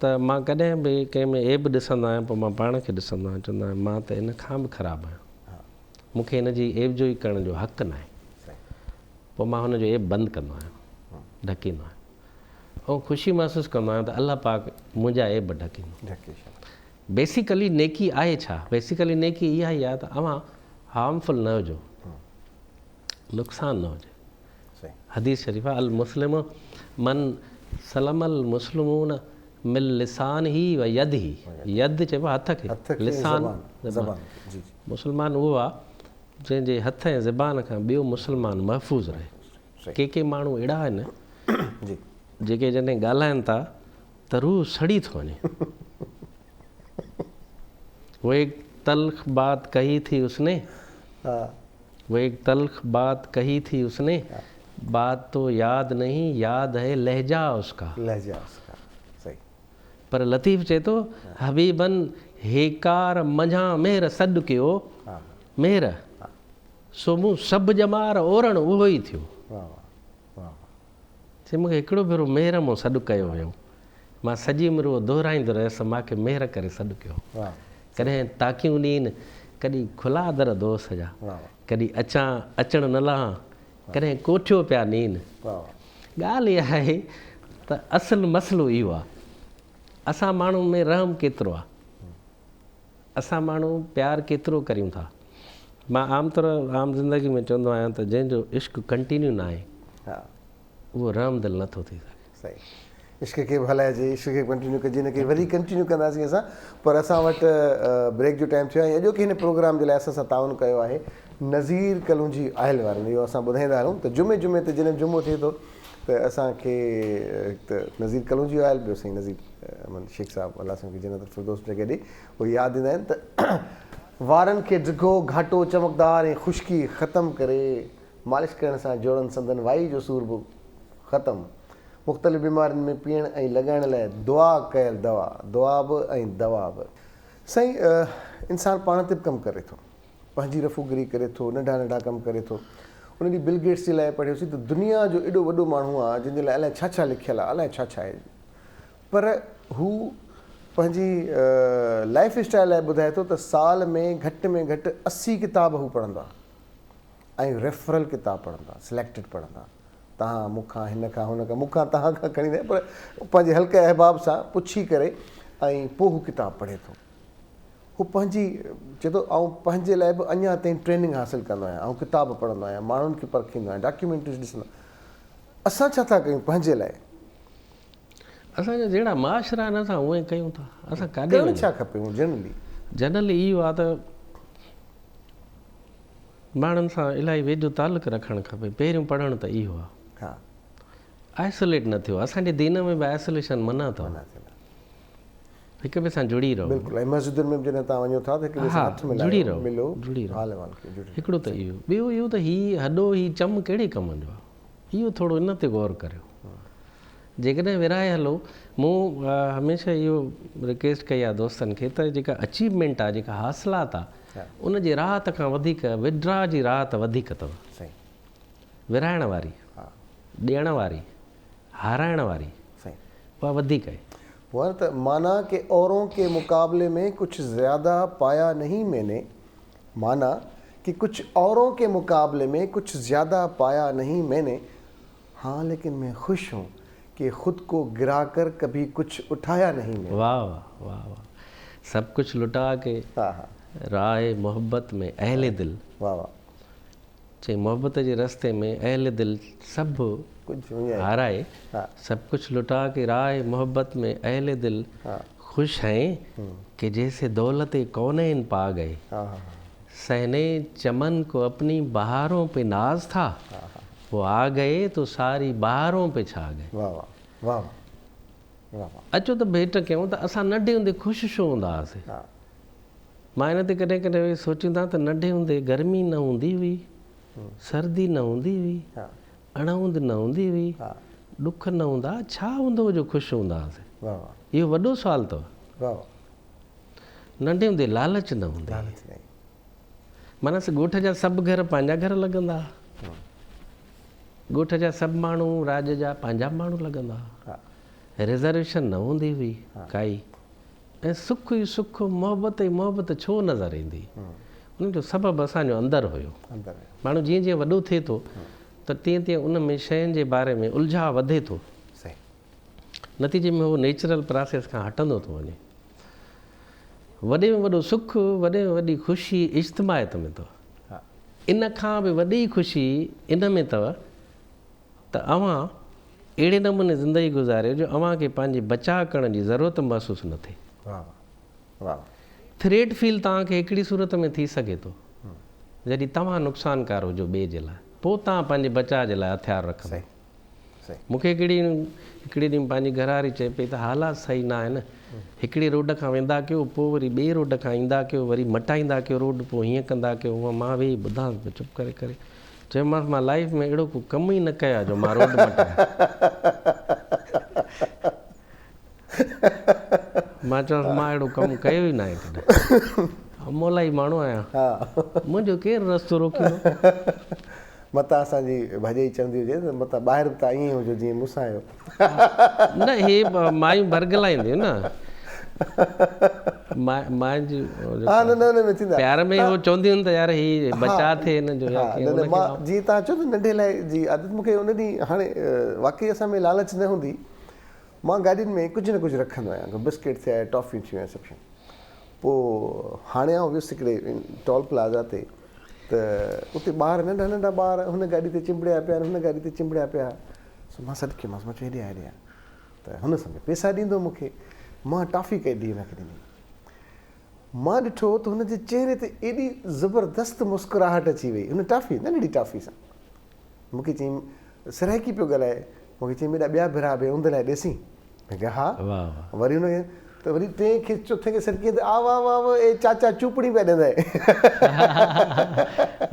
[SPEAKER 2] त मां कॾहिं बि कंहिं में ऐब ॾिसंदो आहियां, पोइ मां पाण खे ॾिसंदो आहियां, चवंदो आहियां मां त इन खां बि ख़राबु आहियां, मूंखे हिन जी ऐब जो ई करण जो हक़ु न आहे। पोइ मां हुनजो ऐब बंदि कंदो आहियां, ढकींदो आहियां, ऐं ख़ुशी महसूसु कंदो आहियां त अलाह पाक मुंहिंजा ऐब ढकींदो। बेसिकली नेकी आहे छा? बेसिकली नेकी इहा ई आहे त अवां हार्मफुल न हुजो, नुक़सानु न हुजे। हदीस शरीफ़ आहे, अल मुस्लिम मन सलमल मुस्लिमून मिल लिसान ही व यद ही। यद चइबो आहे हथ खे, लिसान ज़बान। मुस्लमान उहो आहे जंहिंजे हथ ऐं ज़बान खां ॿियो मुस्लमान महफ़ूज़ रहे। के माण्हू अहिड़ा आहिनि जेके जॾहिं ॻाल्हाइनि था त रूह सड़ी थो वञे। वो एक तल्ख बात कही थी उसने, वो एक तल्ख बात कही थी उसने, बात तो याद नहीं, याद है लहजा उसका। सही। पर लतीफ़ चए थो, हबीबन हेकार मझां मेहर सॾु कयो, मेहर सो मूं सभु ॼमार ओरण उहो ई थियो। चए मूंखे हिकिड़ो भेरो मेहर मूं सॾु कयो वियो, मां सॼी उमिरि उहो दोहराईंदो रहियुसि, मूंखे मेहर करे सॾु कयो। कॾहिं ताकियूं ॾींहं, कॾहिं खुला दर दोस्त जा, कॾहिं अचणु न लहां, कॾहिं कोठियो पिया नीन। ॻाल्हि इहा आहे त असुलु मसइलो इहो आहे, असां माण्हू में रहम केतिरो आहे, असां माण्हू प्यारु केतिरो करियूं था। मां आम ज़िंदगी में चवंदो आहियां त जंहिंजो इश्क कंटिन्यू न आहे उहो रहम दिलि नथो थी सघे।
[SPEAKER 1] सही। इश्क खे बि हलाइजे, इश्क खे कंटिन्यू कजे, हिन खे वरी कंटिन्यू कंदासीं असां। पर असां वटि ब्रेक जो टाइम थियो आहे। अॼोके हिन प्रोग्राम जे लाइ असां सां ताउन कयो आहे नज़ीर कलूंजी आयल वारनि। इहो असां ॿुधाईंदा आहियूं त जुमे ते जॾहिं जुमो थिए थो त असांखे हिकु त नज़ीर कलूंजी आयल, ॿियो साईं नज़ीर अमन शेख साहिबु, अलाह साईं जन्नत फिरदौस जॻह ॾे, उहे यादि ईंदा आहिनि त वारनि खे ढिघो घाटो चमकदार ऐं ख़ुश्की ख़तमु करे मालिश करण सां जोड़नि संदन वाई जो सूर बि ख़तमु। मुख़्तलिफ़ बीमारियुनि में पीअण ऐं लॻाइण लाइ दुआ कयल दवा, दुआ बि ऐं दवा बि। साईं, इंसानु पाण ते बि कमु करे थो, पंहिंजी रफ़ूगिरी करे थो, नंढा नंढा कमु करे थो। उन ॾींहुं बिल गेट्स जे लाइ पढ़ियोसीं त दुनिया जो एॾो वॾो माण्हू आहे जंहिंजे लाइ अलाए छा छा लिखियलु आहे, अलाए छा छा आहे, पर हू पंहिंजी लाइफ स्टाइल लाइ ॿुधाए थो त साल में घटि 80 किताब हू पढ़ंदो आहे ऐं रेफरल किताब पढ़ंदो आहे, सिलेक्टेड पढ़ंदो आहे। तव्हां मूंखां, हिन खां, हुन खां, मूंखां तव्हां खां खणी ईंदा, पर पंहिंजे हल्के अहबाब सां पुछी करे ऐं पोइ हू किताबु पढ़े थो। हू पंहिंजी चए थो ऐं पंहिंजे लाइ बि अञा ताईं ट्रेनिंग हासिलु कंदो आहियां, ऐं किताब पढ़ंदो आहियां, माण्हुनि खे परखींदो आहियां, डॉक्यूमेंट्रीज़ ॾिसंदो आहियां। असां छा था कयूं पंहिंजे लाइ?
[SPEAKER 2] असांजा जहिड़ा माशरा आहिनि असां उहे कयूं था। असां काॾे
[SPEAKER 1] छा खपे?
[SPEAKER 2] जनरली इहो आहे त माण्हुनि सां इलाही वेझो तालुक़ु रखणु खपे। पहिरियों पढ़णु त इहो आहे, आइसोलेट न थियो। असांजे दीन में बि आइसोलेशन मना अथव। हिक ॿिए सां जुड़ी रहो।
[SPEAKER 1] बिल्कुलु, ऐं मस्जिदुनि में बि जॾहिं तव्हां वञो था त हिक ॿिए सां हथ मिलायो,
[SPEAKER 2] जुड़ी रहो,
[SPEAKER 1] मिलो,
[SPEAKER 2] जुड़ी रहो।
[SPEAKER 1] हाल अहिवाल खे जुड़ी।
[SPEAKER 2] हिकिड़ो त इहो, ॿियो इहो त हीउ हॾो हीउ चम कहिड़े कम जो आहे, इहो थोरो इन ते गौर करियो। जेकॾहिं विराए हलो, मूं हमेशह इहो रिक्वेस्ट कई आहे दोस्तनि खे त जेका अचीवमेंट आहे, जेका हासिलात आहे, उन जी राहत खां वधीक विड्रा जी राहत वधीक अथव।
[SPEAKER 1] सही,
[SPEAKER 2] विराइण वारी, ॾियण वारी, हाराइण वारी,
[SPEAKER 1] सही,
[SPEAKER 2] उहा वधीक आहे।
[SPEAKER 1] वह तो माना कि औरों के मुकाबले में कुछ ज़्यादा पाया नहीं मैंने, माना कि कुछ औरों के मुकाबले में कुछ ज़्यादा पाया नहीं मैंने, हाँ लेकिन मैं खुश हूँ कि ख़ुद को गिरा कर कभी कुछ उठाया नहीं मैंने।
[SPEAKER 2] वाह वाह वाह वाह, सब कुछ लुटा के
[SPEAKER 1] हाँ हाँ,
[SPEAKER 2] राह मोहब्बत में अहले दिल,
[SPEAKER 1] वाह वाह,
[SPEAKER 2] चई मोहब्बत जे रस्ते में अहले दिल सभु
[SPEAKER 1] कुछ
[SPEAKER 2] हाराए,
[SPEAKER 1] हाँ,
[SPEAKER 2] सब कुछ लुटा के राह मोहब्बत में अहले दिल
[SPEAKER 1] हाँ,
[SPEAKER 2] खुश हैं कि जैसे दौलत कौनैन पा गए,
[SPEAKER 1] हाँ हाँ,
[SPEAKER 2] सहने चमन को अपनी बहारों पे नाज था, वो आ गए तो सारी बहारों पे छा गए।
[SPEAKER 1] वाह वाह, वाह वाह, वाह,
[SPEAKER 2] अचो त भेट कयूं त असां नंढे हूंदे ख़ुशि छो हूंदा हुआसीं।
[SPEAKER 1] हाँ,
[SPEAKER 2] मां इन ते कॾहिं कॾहिं सोचींदा त नंढे हूंदे गर्मी न हूंदी हुई, सर्दी न हूंदी हुई,
[SPEAKER 1] हाँ,
[SPEAKER 2] अणउंद न हूंदी हुई,
[SPEAKER 1] हाँ,
[SPEAKER 2] ॾुख न हूंदा, छा हूंदो जो ख़ुशि हूंदा हुआसीं।
[SPEAKER 1] वाह वाह,
[SPEAKER 2] इहो वॾो सुवालु अथव।
[SPEAKER 1] वाह वाह,
[SPEAKER 2] नंढे हूंदे लालच न हूंदी,
[SPEAKER 1] लालच नहीं,
[SPEAKER 2] माना ॻोठ जा सभु घर पंहिंजा घर लॻंदा, ॻोठ जा सभु माण्हू राज जा पंहिंजा माण्हू लॻंदा,
[SPEAKER 1] हाँ,
[SPEAKER 2] रिज़र्वेशन न हूंदी हुई काई, ऐं सुख ई सुख, मोहबत ई मोहबत छो नज़र ईंदी, उन जो सबबु असांजो अंदरि हुयो।
[SPEAKER 1] अंदर है,
[SPEAKER 2] माण्हू जीअं जीअं वॾो थिए थो त तीअं तीअं उन में शयुनि जे बारे में उलझाव वधे थो,
[SPEAKER 1] सही,
[SPEAKER 2] नतीजे में उहो नेचुरल प्रोसेस खां हटंदो थो वञे। वॾे में वॾो सुख, वॾे में वॾी ख़ुशी इज्तिमायत में अथव।
[SPEAKER 1] हाँ,
[SPEAKER 2] इन खां बि वॾी ख़ुशी इन में अथव त अव्हां अहिड़े नमूने ज़िंदगी गुज़ारियो जो अव्हांखे पंहिंजी बचाव करण जी ज़रूरत महसूसु न थिए।
[SPEAKER 1] वाह वाह,
[SPEAKER 2] थ्रेट फील तव्हांखे हिकिड़ी सूरत में थी सघे थो जॾहिं तव्हां नुक़सानकार हुजो ॿिए जे लाइ, पोइ तव्हां पंहिंजे बचाव जे लाइ हथियार रखंदा।
[SPEAKER 1] सही, सही,
[SPEAKER 2] मूंखे हिकिड़े ॾींहुं पंहिंजी घरवारी चए पई त हालात सही न आहिनि, हिकिड़े रोड खां वेंदा कयो, पोइ वरी ॿिए रोड खां ईंदा कयो, वरी मटाईंदा कयो रोड, पोइ हीअं कंदा कयो। हूअं मां वेही ॿुधां चुप करे करे, चयोमांसि मां लाइफ में अहिड़ो को कमु ई न कयो जो मां रोड मटायां। मां चयोसि मां अहिड़ो कमु कयो ई न आहे कॾहिं, अमोलाई माण्हू आहियां, मुंहिंजो केरु रस्तो रोकींदो।
[SPEAKER 1] मतां असांजी भाॼी चवंदी हुजे त मतां ॿाहिरि त ईअं हुजो जीअं मूंसां आहियो।
[SPEAKER 2] न हे मायूं बरगलाईंदियूं न, मां जी
[SPEAKER 1] हाँ, न न में थींदा
[SPEAKER 2] प्यार में उहो चवंदियूं आहिनि त यार ही बचा थिए हिन जो, या
[SPEAKER 1] हाँ, न न, मां जीअं तव्हां चओ न नंढे लाइ जी आदत, मूंखे उन ॾींहुं हाणे वाक़ई असां में लालच न हूंदी, मां गाॾियुनि में कुझु न कुझु रखंदो आहियां, बिस्किट थिया, टॉफ़ियूं थियूं, सभु शयूं। पोइ हाणे आउं वियुसि हिकिड़े टोल प्लाज़ा ते, त उते ॿार नंढा नंढा ॿार हुन गाॾी ते चिंबड़िया पिया, हुन गाॾी ते चिंबड़िया पिया। मां सॾु कयोमांसि, मां चयो हेॾे आ, हेॾे आ, त हुन समय पैसा ॾींदो मूंखे, मां टॉफ़ी कढी हुनखे ॾिनी। मां ॾिठो त हुनजे चहिरे ते एॾी ज़बरदस्त मुस्कुराहट अची वई हुन टॉफ़ी, नंढड़ी टॉफ़ी सां। मूंखे चयईं सराइकी पियो ॻाल्हाए, मूंखे चयईं मेरा ॿिया भिरा बि उंद लाइ ॾेसी। मैं कहा हा। वरी हुनखे त वरी टे खे चौथे खे सॾु कयईं त आ वाह वाह वाह, ए चाचा चूपड़ी पिया ॾींदा,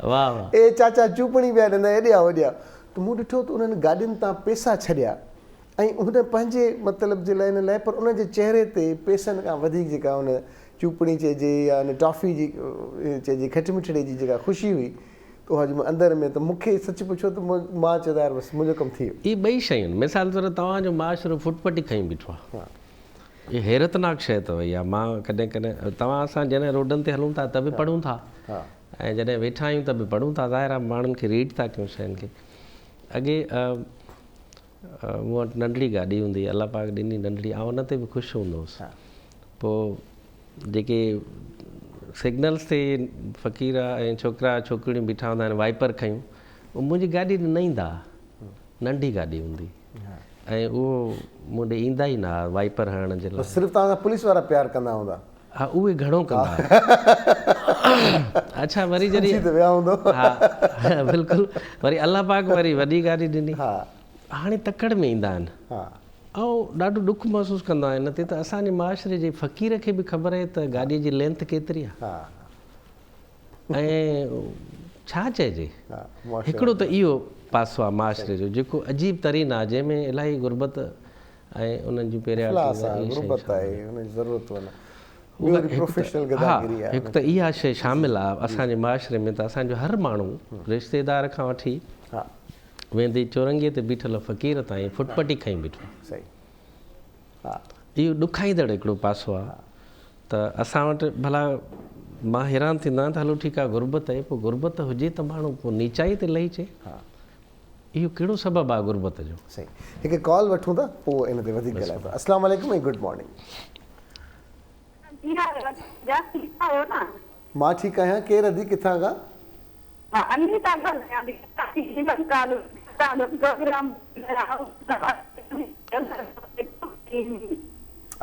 [SPEAKER 2] वाह वाह,
[SPEAKER 1] ए चाचा चूपड़ी पिया ॾींदा, हेॾे आ होॾे आ। त मूं ॾिठो त उन्हनि गाॾियुनि तां पैसा छॾिया ऐं हुन पंहिंजे मतिलब जे लाइ, इन लाइ, पर उनजे चहिरे ते पैसनि खां वधीक जेका हुन चूपड़ी चइजे या हुन टॉफ़ी जी चइजे, खट मिठड़े जी जेका ख़ुशी हुई, त उहा अंदरि में, त मूंखे सच पुछो त मां चयो यार बसि मुंहिंजो कमु थी वियो।
[SPEAKER 2] इहे ॿई शयूं मिसाल तौरु तव्हांजो माशरो फुटपटी खई बीठो आहे, इहा हैरतनाक शइ अथव इहा। मां कॾहिं कॾहिं तव्हां असां जॾहिं रोडनि ते हलूं था त बि पढ़ूं था, ऐं जॾहिं वेठा आहियूं त बि पढ़ूं था, ज़ाहिर आहे माण्हुनि खे रीड था कयूं शयुनि खे। अॻे मूं वटि नंढड़ी गाॾी हूंदी, अलाह पाक ॾिनी नंढड़ी, ऐं उन ते बि ख़ुशि हूंदो हुउसि। पोइ जेके सिग्नल्स ते फ़क़ीर ऐं छोकिरा छोकिरियूं बीठा हूंदा आहिनि, वाइपर खयूं, उहो मुंहिंजी गाॾी ॾे न ईंदा, नंढी गाॾी हूंदी, ऐं उहो मूं ॾे ईंदा ई न हुआ वाइपर हणण जे लाइ।
[SPEAKER 1] सिर्फ़ु तव्हां पुलिस वारा प्यारु कंदा हूंदा?
[SPEAKER 2] हा, उहे घणो कंदा। अच्छा, वरी जॾहिं हा बिल्कुलु, वरी अलाह पाक वरी वॾी गाॾी ॾिनी, हाणे तकड़ में ईंदा आहिनि, ऐं ॾाढो ॾुख महसूसु कंदा आहिनि ते त असांजे माशरे जे फ़क़ीर खे बि ख़बर आहे त गाॾीअ जी लेंथ केतिरी आहे ऐं छा चइजे। हिकिड़ो त इहो पासो आहे माशरे जो जेको अजीब तरीन आहे जंहिंमें इलाही गुरबत ऐं उन्हनि जूं पहिरियां हिकु त इहा शइ शामिलु आहे असांजे माशरे में। त असांजो हर माण्हू रिश्तेदार खां वठी वेंदे चौरंगीअ ते बीठल फ़क़ीर ताईं फुटपटी खई बीठो। इहो ॾुखाईंदड़ हिकिड़ो पासो आहे। त असां वटि भला मां हैरान थींदो आहियां त हलो ठीकु आहे गुरबत आहे, पोइ गुरबत हुजे त माण्हू पोइ नीचाई ते लही चे। इहो कहिड़ो सबबु आहे गुरबत जो?
[SPEAKER 1] सही। हिकु कॉल वठूं था पोइ इन ते वधीक ॻाल्हायूं। अस्सलाम वालेकुम ऐं गुड मॉर्निंग। मां ठीकु आहियां। केरु अदी किथां खां?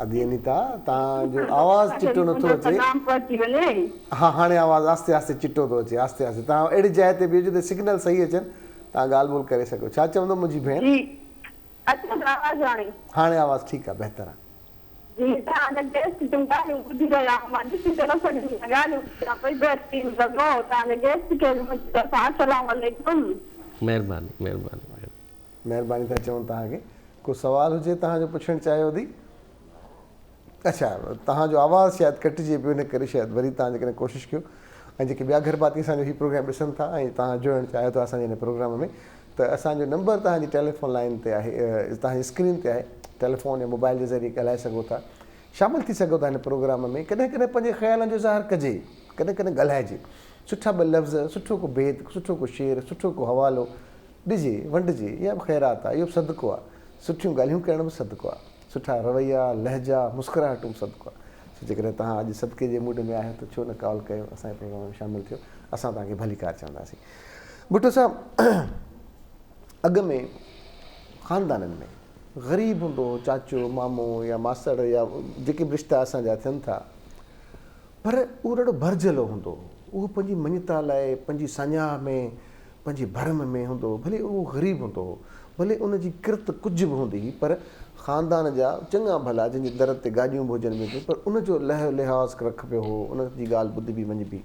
[SPEAKER 1] अदी अनीता तव्हांजो आवाज़ चिटो नथो अचे। हा हाणे आवाज़ आस्ते आस्ते चिटो थो अचे, आस्ते आस्ते। तव्हां अहिड़ी जाइ ते बीहो जिते सिग्नल सही अचनि, तव्हां ॻाल्हि ॿोल करे सघो। छा चवंदो मुंहिंजी भेण? हाणे आवाज़ ठीकु आहे, बहितर आहे।
[SPEAKER 2] महिरबानी महिरबानी
[SPEAKER 1] महिरबानी था चवनि तव्हांखे। को सवाल हुजे तव्हांजो पुछणु चाहियो थी? अच्छा, तव्हांजो आवाज़ु शायदि कटिजे पियो, इन करे शायदि वरी तव्हां जेकॾहिं कोशिशि कयो। ऐं जेके ॿिया घर भाती असांजो हीउ प्रोग्राम ॾिसनि था ऐं तव्हां जुड़णु चाहियो था असांजे हिन प्रोग्राम में, त असांजो नंबर तव्हांजी टेलीफोन लाइन ते आहे, तव्हांजी स्क्रीन ते आहे। टेलीफोन या मोबाइल जे ज़रिए ॻाल्हाए सघो था, शामिलु थी सघो था हिन प्रोग्राम में। कॾहिं कॾहिं पंहिंजे ख़्यालनि जो इज़हार कजे, कॾहिं कॾहिं ॻाल्हाइजे। सुठा ॿ लफ़्ज़, सुठो को बेत, सुठो को शेर, सुठो को हवालो ॾिजे, वंडिजे। इहा बि ख़ैरात आहे, इहो बि सदको आहे। सुठियूं ॻाल्हियूं करण बि सदको आहे। सुठा रवैया, लहजा, मुस्कुराहटूं बि सदको आहे। जेकॾहिं तव्हां अॼु सदके जे मूड में आहियो त छो न कॉल कयो, असांजे प्रोग्राम में शामिलु थियो। असां तव्हांखे भली कार चवंदासीं। भुट्टो साहब, अॻ में ख़ानदाननि में ग़रीब हूंदो, चाचो मामो या मासड़ या जेके बि रिश्ता असांजा थियनि था, पर उहो ॾाढो भरिजियलु हूंदो। उहो पंहिंजी मञता लाइ, पंहिंजी सान्याह में, पंहिंजी भरम में हूंदो। भले उहो ग़रीब हूंदो, भले उनजी किरत कुझु बि हूंदी, पर ख़ानदान जा चङा भला जंहिंजे दर ते गाॾियूं बि हुजनि बि, पर उनजो लिहाज़ रख पियो हो, उनजी ॻाल्हि ॿुधबी वञिबी।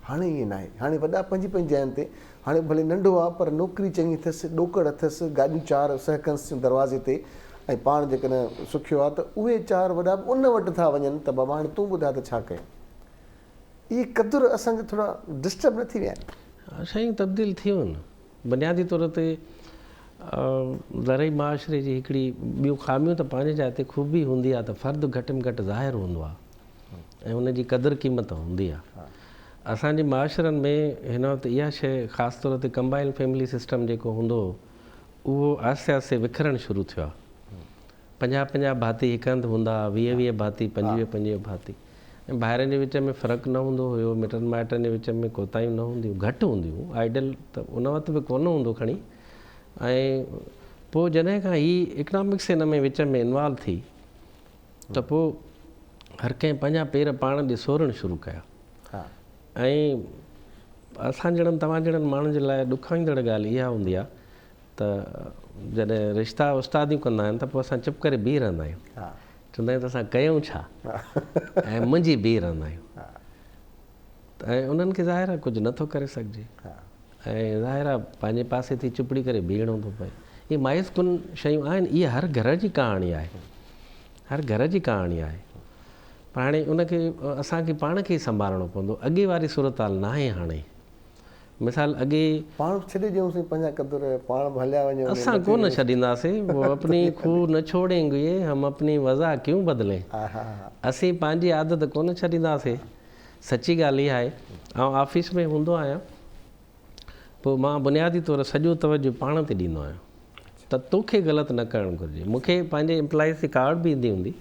[SPEAKER 1] हाणे ईअं न आहे। हाणे वॾा पंहिंजी पंहिंजी जाइनि ते, हाणे भले नंढो आहे पर नौकिरी चङी अथसि, ॾोकड़ अथसि, गाॾियूं 4 सहकंस दरवाज़े ते, ऐं पाण जेकॾहिं सुखियो आहे त उहे 4 वॾा बि उन वटि था वञनि त बाबा हाणे तूं ॿुधाए त छा कयूं। इहे क़दुरु असांखे थोरा डिस्टर्ब न थी विया आहिनि?
[SPEAKER 2] शयूं तब्दील थी वियूं आहिनि। बुनियादी तौर ते ज़रई माशरे जी हिकिड़ी ॿियूं ख़ामियूं त पंहिंजे जाइ ते ख़ूबी हूंदी आहे त फ़र्दु घटि में घटि ज़ाहिर हूंदो आहे ऐं उनजी क़दुरु क़ीमत हूंदी आहे। असांजे माशरनि में हिन वक़्तु इहा शइ ख़ासि तौर ते कंबाइन फैमिली सिस्टम जेको हूंदो उहो आहिस्ते आहिस्ते विखरणु शुरू थियो आहे। 50-50 भाती हिकु हंधि हूंदा, 20-20 भाती, 25-25 भाती, ऐं भाइरनि जे विच में फ़र्क़ु न हूंदो हुयो। मिटनि माइटनि जे विच में कोताहियूं न हूंदियूं, घटि हूंदियूं। आइडियल त उन वक़्तु बि कोन हूंदो खणी। ऐं पोइ जॾहिं खां हीअ इकनॉमिक्स हिन में विच में इन्वॉल्व थी त पोइ हर कंहिं पंहिंजा पेर पाण ॾे सोरणु शुरू कया। ऐं असां जहिड़नि तव्हां जहिड़नि माण्हुनि जे लाइ ॾुखाईंदड़ ॻाल्हि इहा हूंदी आहे त जॾहिं रिश्ता उस्तादियूं कंदा आहिनि त पोइ असां चुप करे बीह रहंदा आहियूं। चवंदा आहियूं त असां कयूं छा, ऐं मुंहिंजी बीह रहंदा आहियूं। ऐं उन्हनि खे ज़ाहिर आहे कुझु नथो करे सघिजे, ऐं ज़ाहिर आहे पंहिंजे पासे थी चुपड़ी करे बीहणो थो पए। इहे मायूस कुन शयूं आहिनि। इहा हर घर जी कहाणी आहे, हर घर जी कहाणी आहे। पर हाणे उनखे असांखे पाण खे ई संभालणो पवंदो। अॻे वारी सूरत हाल न आहे हाणे। मिसाल अॻे
[SPEAKER 1] पाण छॾे ॾियूंसीं पंहिंजा क़दुरु, पाण हलिया वञूं।
[SPEAKER 2] असां कोन छॾींदासीं। वो अपनी खूह न छोड़ेंगे, हम अपनी वज़ा क्यों बदिलें। असीं पंहिंजी आदत कोन छॾींदासीं। सची ॻाल्हि इहा आहे। ऐं ऑफिस में हूंदो आहियां, पोइ मां बुनियादी तौरु सॼो तवजो पाण ते ॾींदो आहियां त तोखे ग़लति न करणु घुरिजे। मूंखे पंहिंजे एम्प्लॉइज़ जी कार्ड बि ईंदी हूंदी,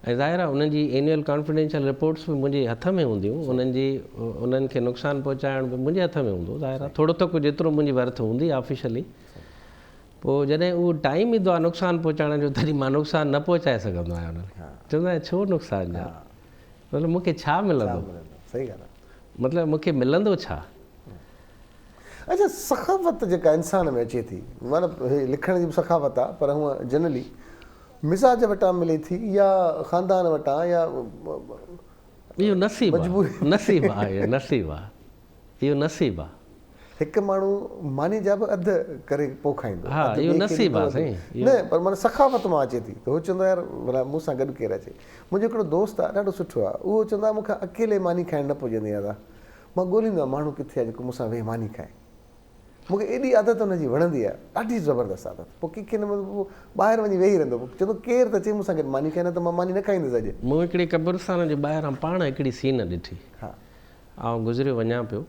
[SPEAKER 2] ऐं ज़ाहिर आहे उन्हनि जी एनुअल कॉन्फिडेंशियल रिपोर्ट्स बि मुंहिंजे हथ में हूंदियूं। उन्हनि खे नुक़सानु पहुचाइण बि मुंहिंजे हथ में हूंदो। ज़ाहिर आहे थोरो थोको जेतिरो मुंहिंजी वर्थ हूंदी ऑफिशियली। पोइ जॾहिं उहो टाइम ईंदो आहे नुक़सानु पहुचाइण जो, तॾहिं मां नुक़सानु न पहुचाए सघंदो आहियां उन्हनि खे। चवंदा आहिनि छो नुक़सानु जा, मतिलबु मूंखे छा मिलंदो,
[SPEAKER 1] सही ॻाल्हि आहे,
[SPEAKER 2] मतिलबु मूंखे मिलंदो छा।
[SPEAKER 1] अच्छा, सखावत जेका इंसान में अचे थी, मतिलबु लिखण जी बि सखावत आहे, पर हूअं जनरली मिज़ाज वटां मिले थी या ख़ानदान वटां या
[SPEAKER 2] इहो नसीब
[SPEAKER 1] मजबूरी।
[SPEAKER 2] आहे, नसीब आहे, इहो नसीब आहे, इहो नसीब आहे।
[SPEAKER 1] हिकु माण्हू मानी जा बि अधु करे पोइ खाईंदो।
[SPEAKER 2] हा,
[SPEAKER 1] अधु
[SPEAKER 2] इहो
[SPEAKER 1] ॿिए खे
[SPEAKER 2] नसीब
[SPEAKER 1] ॾींदो
[SPEAKER 2] आहे
[SPEAKER 1] वधीक।
[SPEAKER 2] साईं,
[SPEAKER 1] न पर माना सखावत मां अचे थी त उहो चवंदो यार भला मूंसां गॾु केरु अचे। मुंहिंजो हिकिड़ो दोस्त आहे ॾाढो सुठो आहे, उहो चवंदो आहे मूंखे अकेले मानी खाइणु न पुॼंदी आहे। मां ॻोल्हींदो आहियां माण्हू किथे आहे जेको मूंसां वेही मानी खाए। मूंखे एॾी आदत हुनजी वणंदी आहे, ॾाढी ज़बरदस्त आदत। पोइ कंहिंखे न ॿाहिरि वञी वेही रहंदो, चवंदो केरु त चए मूंसां गॾु मानी खाए, न त मां मानी न खाईंदुसि अॼु।
[SPEAKER 2] मूं हिकिड़ी क़ब्रिस्तान जे ॿाहिरां पाण हिकिड़ी सीन ॾिठी।
[SPEAKER 1] हा,
[SPEAKER 2] आउं गुज़रियो वञा पियो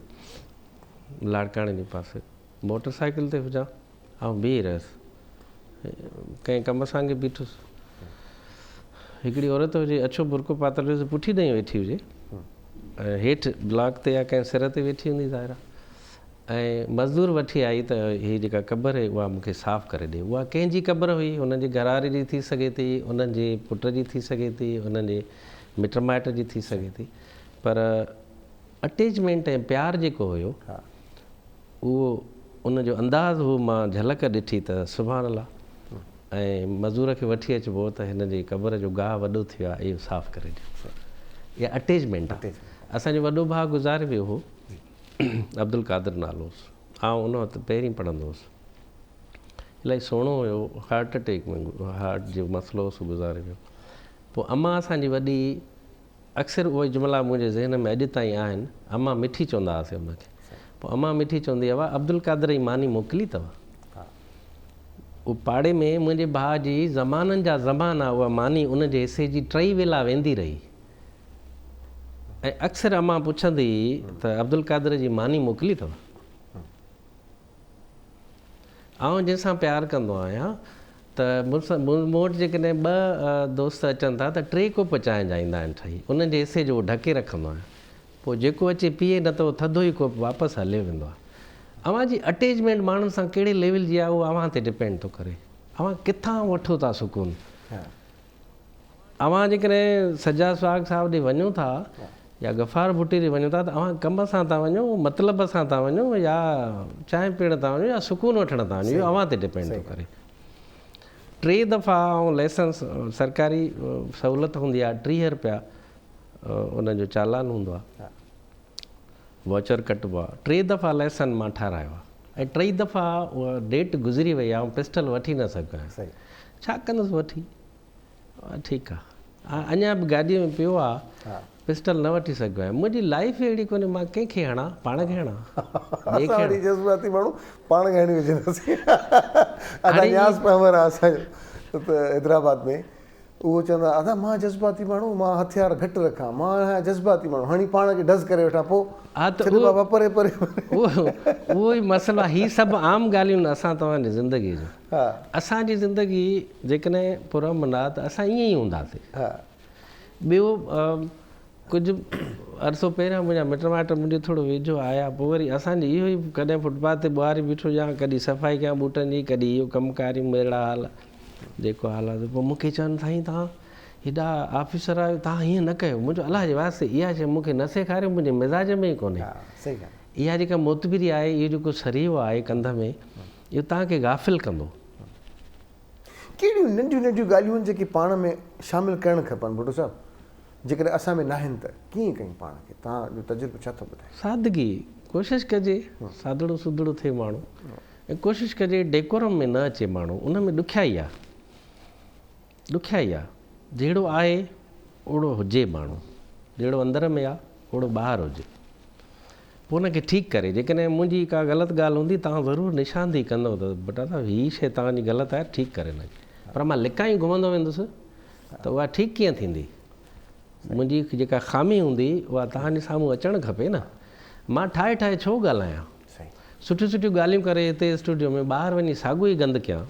[SPEAKER 2] लाड़काणे जे पासे, मोटर साइकिल ते हुजां, ऐं बीह रहियुसि, कंहिं कम सां बि बीठुसि। हिकिड़ी औरत हुजे, अछो बुरको पातल हुजे, पुठी ॾेई वेठी हुजे, ऐं हेठि ब्लॉक ते या कंहिं सिर ते वेठी हूंदी ज़ाहिर आहे, ऐं मज़दूर वठी आई त हीअ जेका क़बर आहे उहा मूंखे साफ़ु करे ॾे। उहा कंहिंजी क़बर हुई, हुननि जे घरवारे जी थी सघे थी, उन्हनि जे पुट जी थी सघे थी, उन्हनि जे मिट माइट जी थी सघे थी, पर अटैचमेंट ऐं प्यारु जेको हुयो उहो उनजो अंदाज़ु उहो मां झलक ॾिठी त सुभाणे अल्लाह। ऐं मज़दूर खे वठी अचिबो त हिन जी क़बर जो गाह वॾो थियो आहे, इहो साफ़ु करे ॾियो। इहा अटैचमेंट आहे। असांजो वॾो भाउ गुज़ारे वियो हो, अब्दुल कादिर नालो हुउसि, आउं उन वक़्तु पहिरीं पढ़ंदो हुउसि। इलाही सुहिणो हुयो, हार्ट अटैक में हार्ट जो मसइलो हुउसि, गुज़ारे वियो। पोइ अम्मा असांजी वॾी, अक्सर उहे जुमिला मुंहिंजे ज़हन में अॼु ताईं आहिनि। अम्मा मिठी चवंदा हुआसीं हुनखे। पोइ अम्मा मिठी चवंदी हुआ, अब्दुल कादिर जी मानी मोकिली अथव? उहो पाड़े में मुंहिंजे भाउ जी ज़माननि जा ज़माना उहा मानी उनजे हिसे जी 3 वेला वेंदी रही। ऐं अक्सर अम्मा पुछंदी त अब्दुल कादिर जी मानी मोकिली अथव? आउं जंहिंसां प्यारु कंदो आहियां त मूं वटि जेकॾहिं 2 दोस्त अचनि था त 3 कोप चांहि जा ईंदा आहिनि ठही, उन्हनि जे हिसे जो ढके रखंदो आहियां। पोइ जेको अचे पीए, न त उहो थधो ई कोप वापसि हलियो वेंदो आहे। अव्हां जी अटैचमेंट माण्हुनि सां कहिड़े लेवल जी आहे उहो अव्हां ते डिपेंड थो करे। अव्हां किथां वठो था सुकून। अव्हां जेकॾहिं सजा सुहाग साहिब ॾे वञो था या गफ़ार भुट्टी ॾे वञो था त अव्हां कम सां था वञो, मतिलब सां था वञो, या चांहि पीअण था वञो, या सुकून वठण था वञो, इहो अव्हां ते डिपेंड थो करे। 3 दफ़ा ऐं लाइसेंस सरकारी सहूलियत हूंदी आहे, 30 रुपया उनजो चालान हूंदो आहे, वॉचर कटिबो आहे। 3 दफ़ा लाइसेंस मां ठारायो आहे, ऐं 3 दफ़ा उहा डेट गुज़री वई आहे, ऐं पिस्टल वठी न सघियो आहियां। छा कंदुसि वठी? ठीकु आहे, अञा बि गाॾीअ में पियो आहे, पिस्टल न वठी सघियो आहियां। मुंहिंजी लाइफ अहिड़ी कोन्हे, मां कंहिंखे हणां, पाण खे हणां।
[SPEAKER 1] जज़्बाती माण्हू पाण खे हणी विझंदासीं। हैदराबाद में उहो चवंदा, अदा मां जज़्बाती माण्हू, मां हथियार घटि रखां, मां जज़्बाती माण्हू, हाणे पाण खे डज़ करे वेठा। पोइ बाबा परे परे
[SPEAKER 2] उहो ई मसइलो आहे। हीअ सभु आम ॻाल्हियूं असां तव्हांजी ज़िंदगी जूं। असांजी ज़िंदगी जेकॾहिं पुरअमन आहे त असां ईअं ई हूंदासीं। ॿियो कुझु अरसो पहिरियां मुंहिंजा मिट माइट मुंहिंजो थोरो वेझो आया, पोइ वरी असांजी इहो ई कॾहिं फुटपाथ ते ॿुहारी बीठो हुजां, कॾहिं सफ़ाई कयां ॿूटनि जी, कॾहिं इहो कमु कारी मेड़ा हाल जेको हाल आहे। पोइ मूंखे चवनि, साईं तव्हां हेॾा ऑफिसर आहियो, तव्हां हीअं न कयो। मुंहिंजो अलाह जे वास्ते इहा शइ मूंखे न सेखारियो, मुंहिंजे मिज़ाज में ई कोन्हे। इहा जेका मोतबिरी आहे, इहो जेको शरीर आहे कंध में, इहो तव्हांखे गाफ़िल कंदो।
[SPEAKER 1] कहिड़ियूं नंढियूं नंढियूं ॻाल्हियूं आहिनि जेके पाण में शामिलु करणु खपनि भुट्टो साहिबु? जेकॾहिं असां में न आहिनि त कीअं कयूं पाण खे? तव्हांजो तजुर्बो छा थो ॿुधाए?
[SPEAKER 2] सादगी, कोशिशि कजे सादड़ो सुदड़ो थिए माण्हू, ऐं कोशिशि कजे डेकोरम में न अचे माण्हू। उन में ॾुखियाई आहे, ॾुखियाई आहे। जहिड़ो आहे ओड़ो हुजे माण्हू, जहिड़ो अंदर में आहे ओड़ो ॿाहिरि हुजे। पोइ उनखे ठीकु करे। जेकॾहिं मुंहिंजी का ग़लति ॻाल्हि हूंदी, तव्हां ज़रूरु निशानदेही कंदव त बेटा साहिबु हीअ शइ तव्हांजी ग़लति आहे, ठीकु करे हिनखे। पर मां लिकाई घुमंदो वेंदुसि त उहा ठीकु कीअं थींदी? मुंहिंजी जेका ख़ामी हूंदी उहा तव्हांजे साम्हूं अचणु खपे न। मां ठाहे ठाहे छो ॻाल्हायां? सुठियूं सुठियूं ॻाल्हियूं करे हिते स्टूडियो में, ॿाहिरि वञी साॻियो ई गंद कयां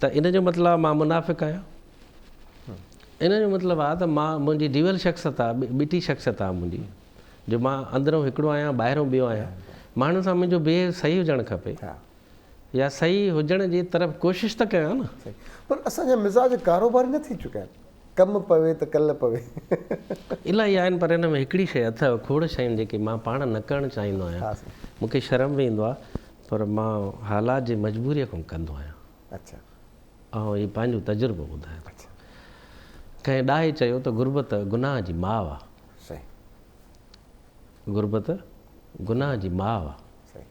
[SPEAKER 2] त इन जो मतिलबु मां मुनाफ़िक़ आहियां? इन जो मतिलबु आहे त मां, मुंहिंजी ड्यूअल शख़्सियत आहे, ॿिटी शख़्सियत आहे मुंहिंजी, जो मां अंदरों हिकिड़ो आहियां, ॿाहिरों ॿियो आहियां। माण्हुनि सां मुंहिंजो बिहेव सही हुजणु खपे, या सही हुजण जी तरफ़ कोशिशि त कयां न।
[SPEAKER 1] पर असांजा मिज़ाज कारोबारी न थी चुका आहिनि, कमु पवे त कल्ह पवे।
[SPEAKER 2] इलाही आहिनि, पर हिन में हिकिड़ी शइ अथव, खोड़ शयूं जेके मां पाण न करणु चाहींदो आहियां। मूंखे शर्म बि ईंदो आहे, पर मां हालात जी मजबूरीअ खां कंदो आहियां।
[SPEAKER 1] अच्छा,
[SPEAKER 2] ऐं हीउ पंहिंजो तजुर्बो ॿुधायां थो। कंहिं ॾाहे चयो त गुरबत गुनाह जी माउ आहे।
[SPEAKER 1] सही।
[SPEAKER 2] गुरबत गुनाह जी माउ आहे।
[SPEAKER 1] सही।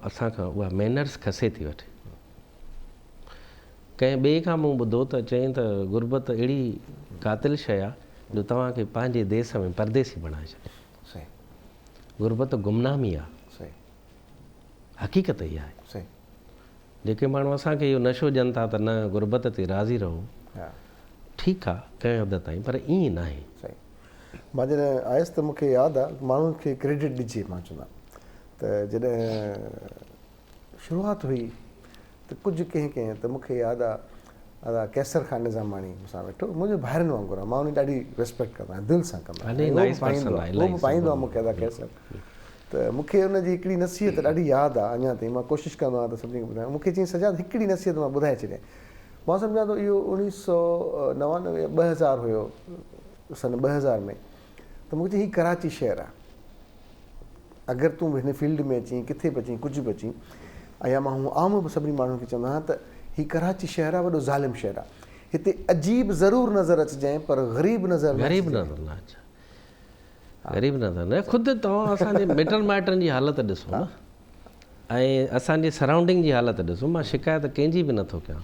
[SPEAKER 2] असांखां उहा मैनर्स खसे थी वठे। कंहिं ॿिए खां मूं ॿुधो त चयईं त गुरबत अहिड़ी कातिल शइ आहे जो तव्हांखे पंहिंजे देश में परदेसी बणाए छॾे।
[SPEAKER 1] सही।
[SPEAKER 2] गुरबत गुमनामी आहे।
[SPEAKER 1] सही।
[SPEAKER 2] हक़ीक़त इहा आहे।
[SPEAKER 1] सही।
[SPEAKER 2] जेके माण्हू असांखे इहो नशो ॾियनि था त न गुरबत ते राज़ी रहो, ठीकु आहे कंहिं हद ताईं, पर ईअं न आहे।
[SPEAKER 1] सही। मां जॾहिं आयुसि त मूंखे यादि आहे माण्हुनि खे क्रेडिट ॾिजे। मां चवंदा त जॾहिं शुरूआति हुई त कुझु कंहिं त मूंखे यादि आहे दादा कैसर खान निज़ामाणी मूंसां वेठो, मुंहिंजो भाइरनि वांगुरु आहे, मां उनजी ॾाढी रिस्पेक्ट कंदो आहियां, दिलि सां कंदो आहियां। उहो बि पाईंदो आहे मूंखे दादा कैसर। त मूंखे हुनजी हिकिड़ी नसीहत ॾाढी यादि आहे अञा ताईं। मां कोशिशि कंदो आहियां त सभिनी खे ॿुधायां। मूंखे चई सॼा हिकिड़ी नसीहत मां ॿुधाए छॾियां। मां सम्झां थो इहो 1999 2000 हुयो, सन 2000 में। त मूंखे चई हीअ कराची शहर आहे, अगरि तूं हिन फील्ड में अची किथे बि अची कुझु बि अची, ऐं मां हूअं आम बि सभिनी माण्हुनि खे चवंदो आहियां त हीअ कराची शहर आहे, वॾो ज़ालिम शहर आहे। हिते अजीब ज़रूरु नज़र अचिजांइ पर ग़रीब नज़र न अचे।
[SPEAKER 2] ग़रीब नज़र न, ख़ुदि तव्हां असांजे मिटनि माइटनि जी हालत ॾिसो न, ऐं असांजी सराउंडिंग जी हालत ॾिसो। मां शिकायत कंहिंजी बि नथो कयां,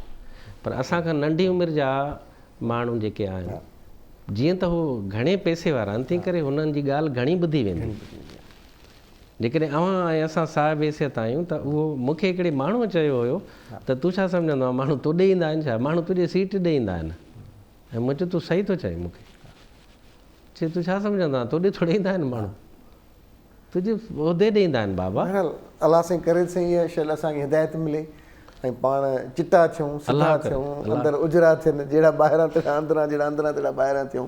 [SPEAKER 2] पर असांखां नंढी उमिरि जा माण्हू जेके आहिनि, जीअं त हू घणे पैसे वारा आहिनि, तंहिं करे हुननि जी ॻाल्हि घणी ॿुधी वेंदी। जेकॾहिं अवां ऐं असां साहिब हैसियत आहियूं त उहो मूंखे हिकिड़े माण्हूअ चयो हुयो त तूं छा सम्झंदो आहे माण्हू तोॾे ईंदा आहिनि छा, माण्हू तुंहिंजे सीट ॾे ईंदा आहिनि। ऐं मूं चयो तूं सही थो चईं मूंखे, चए तूं छा सम्झंदो आहे तोॾे थोरे ईंदा आहिनि माण्हू, तुंहिंजे उहिदे ॾे ईंदा आहिनि बाबा।
[SPEAKER 1] अलाह साईं करे साईं इहा शइ असांखे हिदायत मिले ऐं पाण चिटा थियूं, सिधा थियूं, अंदरि उजरा थियनि, जहिड़ा ॿाहिरां तहिड़ा अंदरां, जहिड़ा अंदरां तहिड़ा ॿाहिरां थियूं।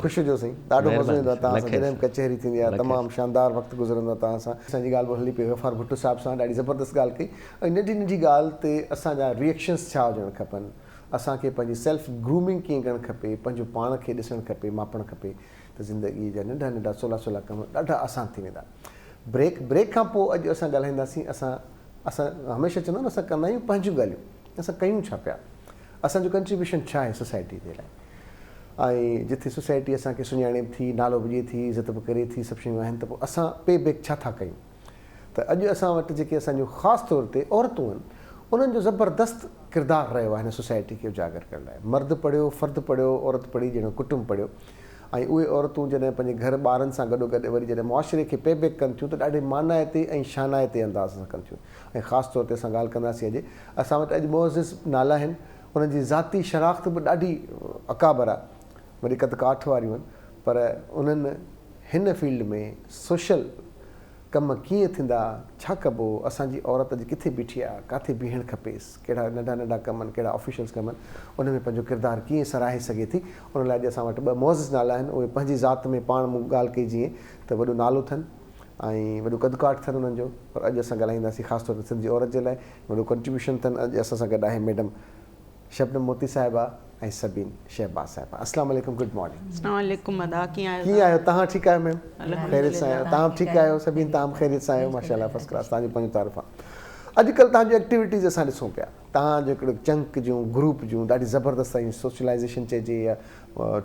[SPEAKER 1] ख़ुशि जो साईं, ॾाढो मज़ो ईंदो आहे तव्हां सां जॾहिं बि कचहरी थींदी आहे, तमामु शानदार वक़्तु गुज़रंदो आहे तव्हां सां। असांजी ॻाल्हि हली पई गफ़ार भुट्टो साहिब सां, ॾाढी ज़बरदस्त ॻाल्हि कई। ऐं नंढी नंढी ॻाल्हि ते असांजा रिएक्शन्स छा हुजणु खपनि, असांखे पंहिंजी सेल्फ ग्रूमिंग कीअं करणु खपे, पंहिंजो पाण खे ॾिसणु खपे, मापणु खपे, त ज़िंदगी जा नंढा नंढा सोला कम ॾाढा आसान थी वेंदा। ब्रेक खां पोइ अॼु असां ॻाल्हाईंदासीं। असां हमेशह चवंदा आहियूं असां कंदा आहियूं पंहिंजूं ॻाल्हियूं, असां कयूं छा पिया, असांजो कंट्रीब्यूशन छा आहे सोसाइटी जे लाइ। ऐं जिथे सोसाइटी असांखे सुञाणे थी, नालो बि ॾिए थी, इज़त बि करे थी, सभु शयूं आहिनि, त पोइ असां पे बैक छा था कयूं। त अॼु असां वटि जेके असांजो ख़ासि तौर ते औरतूं आहिनि, उन्हनि जो ज़बरदस्त किरदारु रहियो आहे हिन सोसाइटी खे उजागर करण लाइ। मर्द पढ़ियो, फ़र्द पढ़ियो, औरत पढ़ी, ॼणो कुटुंब पढ़ियो। ऐं उहे औरतूं जॾहिं पंहिंजे घर ॿारनि सां गॾोगॾु वरी जॾहिं मुआशिरे खे पे बैक कनि थियूं त ॾाढे मानाइते ऐं शानाइते अंदाज़ सां कनि थियूं। ऐं ख़ासि तौर ते असां ॻाल्हि कंदासीं अॼु असां वटि अॼु मोअज़िज़ नाला आहिनि, उन्हनि जी ज़ाती शनाख़्त बि ॾाढी अकाबर आहे, वरी कद काठ वारियूं आहिनि, पर उन्हनि हिन फील्ड में सोशल कम कीअं थींदा, छा कबो, असांजी औरत अॼु किथे बीठी आहे, किथे बीहणु खपेसि, कहिड़ा नंढा नंढा कम आहिनि, कहिड़ा ऑफिशियल्स कम आहिनि, उन में पंहिंजो किरदारु कीअं सराहे सघे थी, उन लाइ अॼु असां वटि ॿ मोअज़िज़ नाला आहिनि। उहे पंहिंजी ज़ात में पाण मूं ॻाल्हि कई जीअं त वॾो नालो अथनि ऐं वॾो कद काठ अथनि उन्हनि जो, पर अॼु असां ॻाल्हाईंदासीं ख़ासि तौर ते सिंधी औरत जे लाइ वॾो कंट्रीब्यूशन अथनि। अॼु असां सां गॾु आहे मैडम शबनम मोती साहिबा ऐं सबीन शहबाज़ साहिबा। अस्सलाम वालेकुम, गुड मॉर्निंग।
[SPEAKER 3] अस्सलाम वालेकुम अदा, कीअं
[SPEAKER 1] आहियो तव्हां? ठीकु आहियो मैम? ख़ैरियत सां आहियो? तव्हां ठीकु आहियो? सभिनी तव्हां ख़ैरियत सां आहियो? माशाल्लाह फर्स्ट क्लास, तव्हांजो पंहिंजो तारीफ़ आहे। अॼुकल्ह तव्हांजूं एक्टिविटीज़ असां ॾिसूं पिया, तव्हांजो हिकिड़ो चंक जूं ग्रुप जूं ॾाढी ज़बरदस्त ऐं सोशलाइज़ेशन चइजे या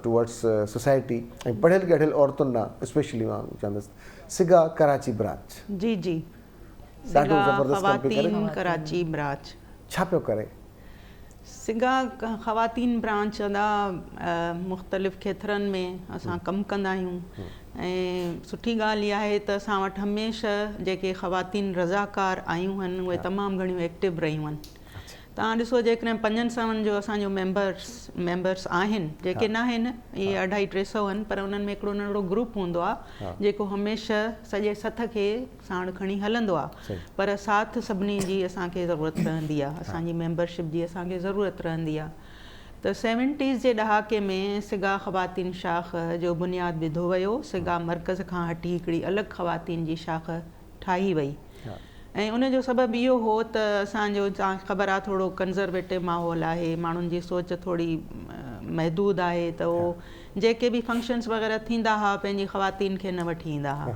[SPEAKER 1] टुवर्ड्स सोसाइटी ऐं पढ़ियल गढ़ियल औरतुनि लाइ स्पेशली मां चवंदुसि सिगा कराची ब्रांच।
[SPEAKER 3] जी जी,
[SPEAKER 1] ॾाढो ज़बरदस्त
[SPEAKER 3] ख़वातीन कराची ब्रांच
[SPEAKER 1] छा पियो करे?
[SPEAKER 3] सिगा ख़वातीन ब्रांच अदा मुख़्तलिफ़ खेत्रनि में असां कमु कंदा आहियूं। ऐं सुठी ॻाल्हि इहा आहे त असां वटि हमेशह जेके ख़वातीन रज़ाकार आयूं आहिनि उहे तमामु घणियूं एक्टिव रहियूं आहिनि। तव्हां ॾिसो जेकॾहिं 500 जो असांजो मेंबर्स आहिनि, जेके न आहिनि इहे 250-300 आहिनि, पर उन्हनि में हिकिड़ो नंढिड़ो ग्रुप हूंदो आहे जेको हमेशह सॼे सथ खे साण खणी हलंदो आहे, पर साथ सभिनी जी असांखे ज़रूरत रहंदी आहे, असांजी मेंबरशिप जी असांखे ज़रूरत रहंदी आहे। त 70s जे ॾहाके में सिगा ख़वातीन शाख जो बुनियादु विधो वियो। सिगा मर्कज़ खां हटी हिकिड़ी अलॻि ख़वातीन जी शाख ठाही वई ऐं उनजो सबबु इहो हो त असांजो तव्हांखे ख़बर आहे थोरो कंज़र्वेटिव माहौल आहे, माण्हुनि जी सोच थोरी महदूद आहे, त उहो जेके बि फंक्शन्स वग़ैरह थींदा हुआ पंहिंजी ख़वातीन खे न वठी ईंदा हुआ।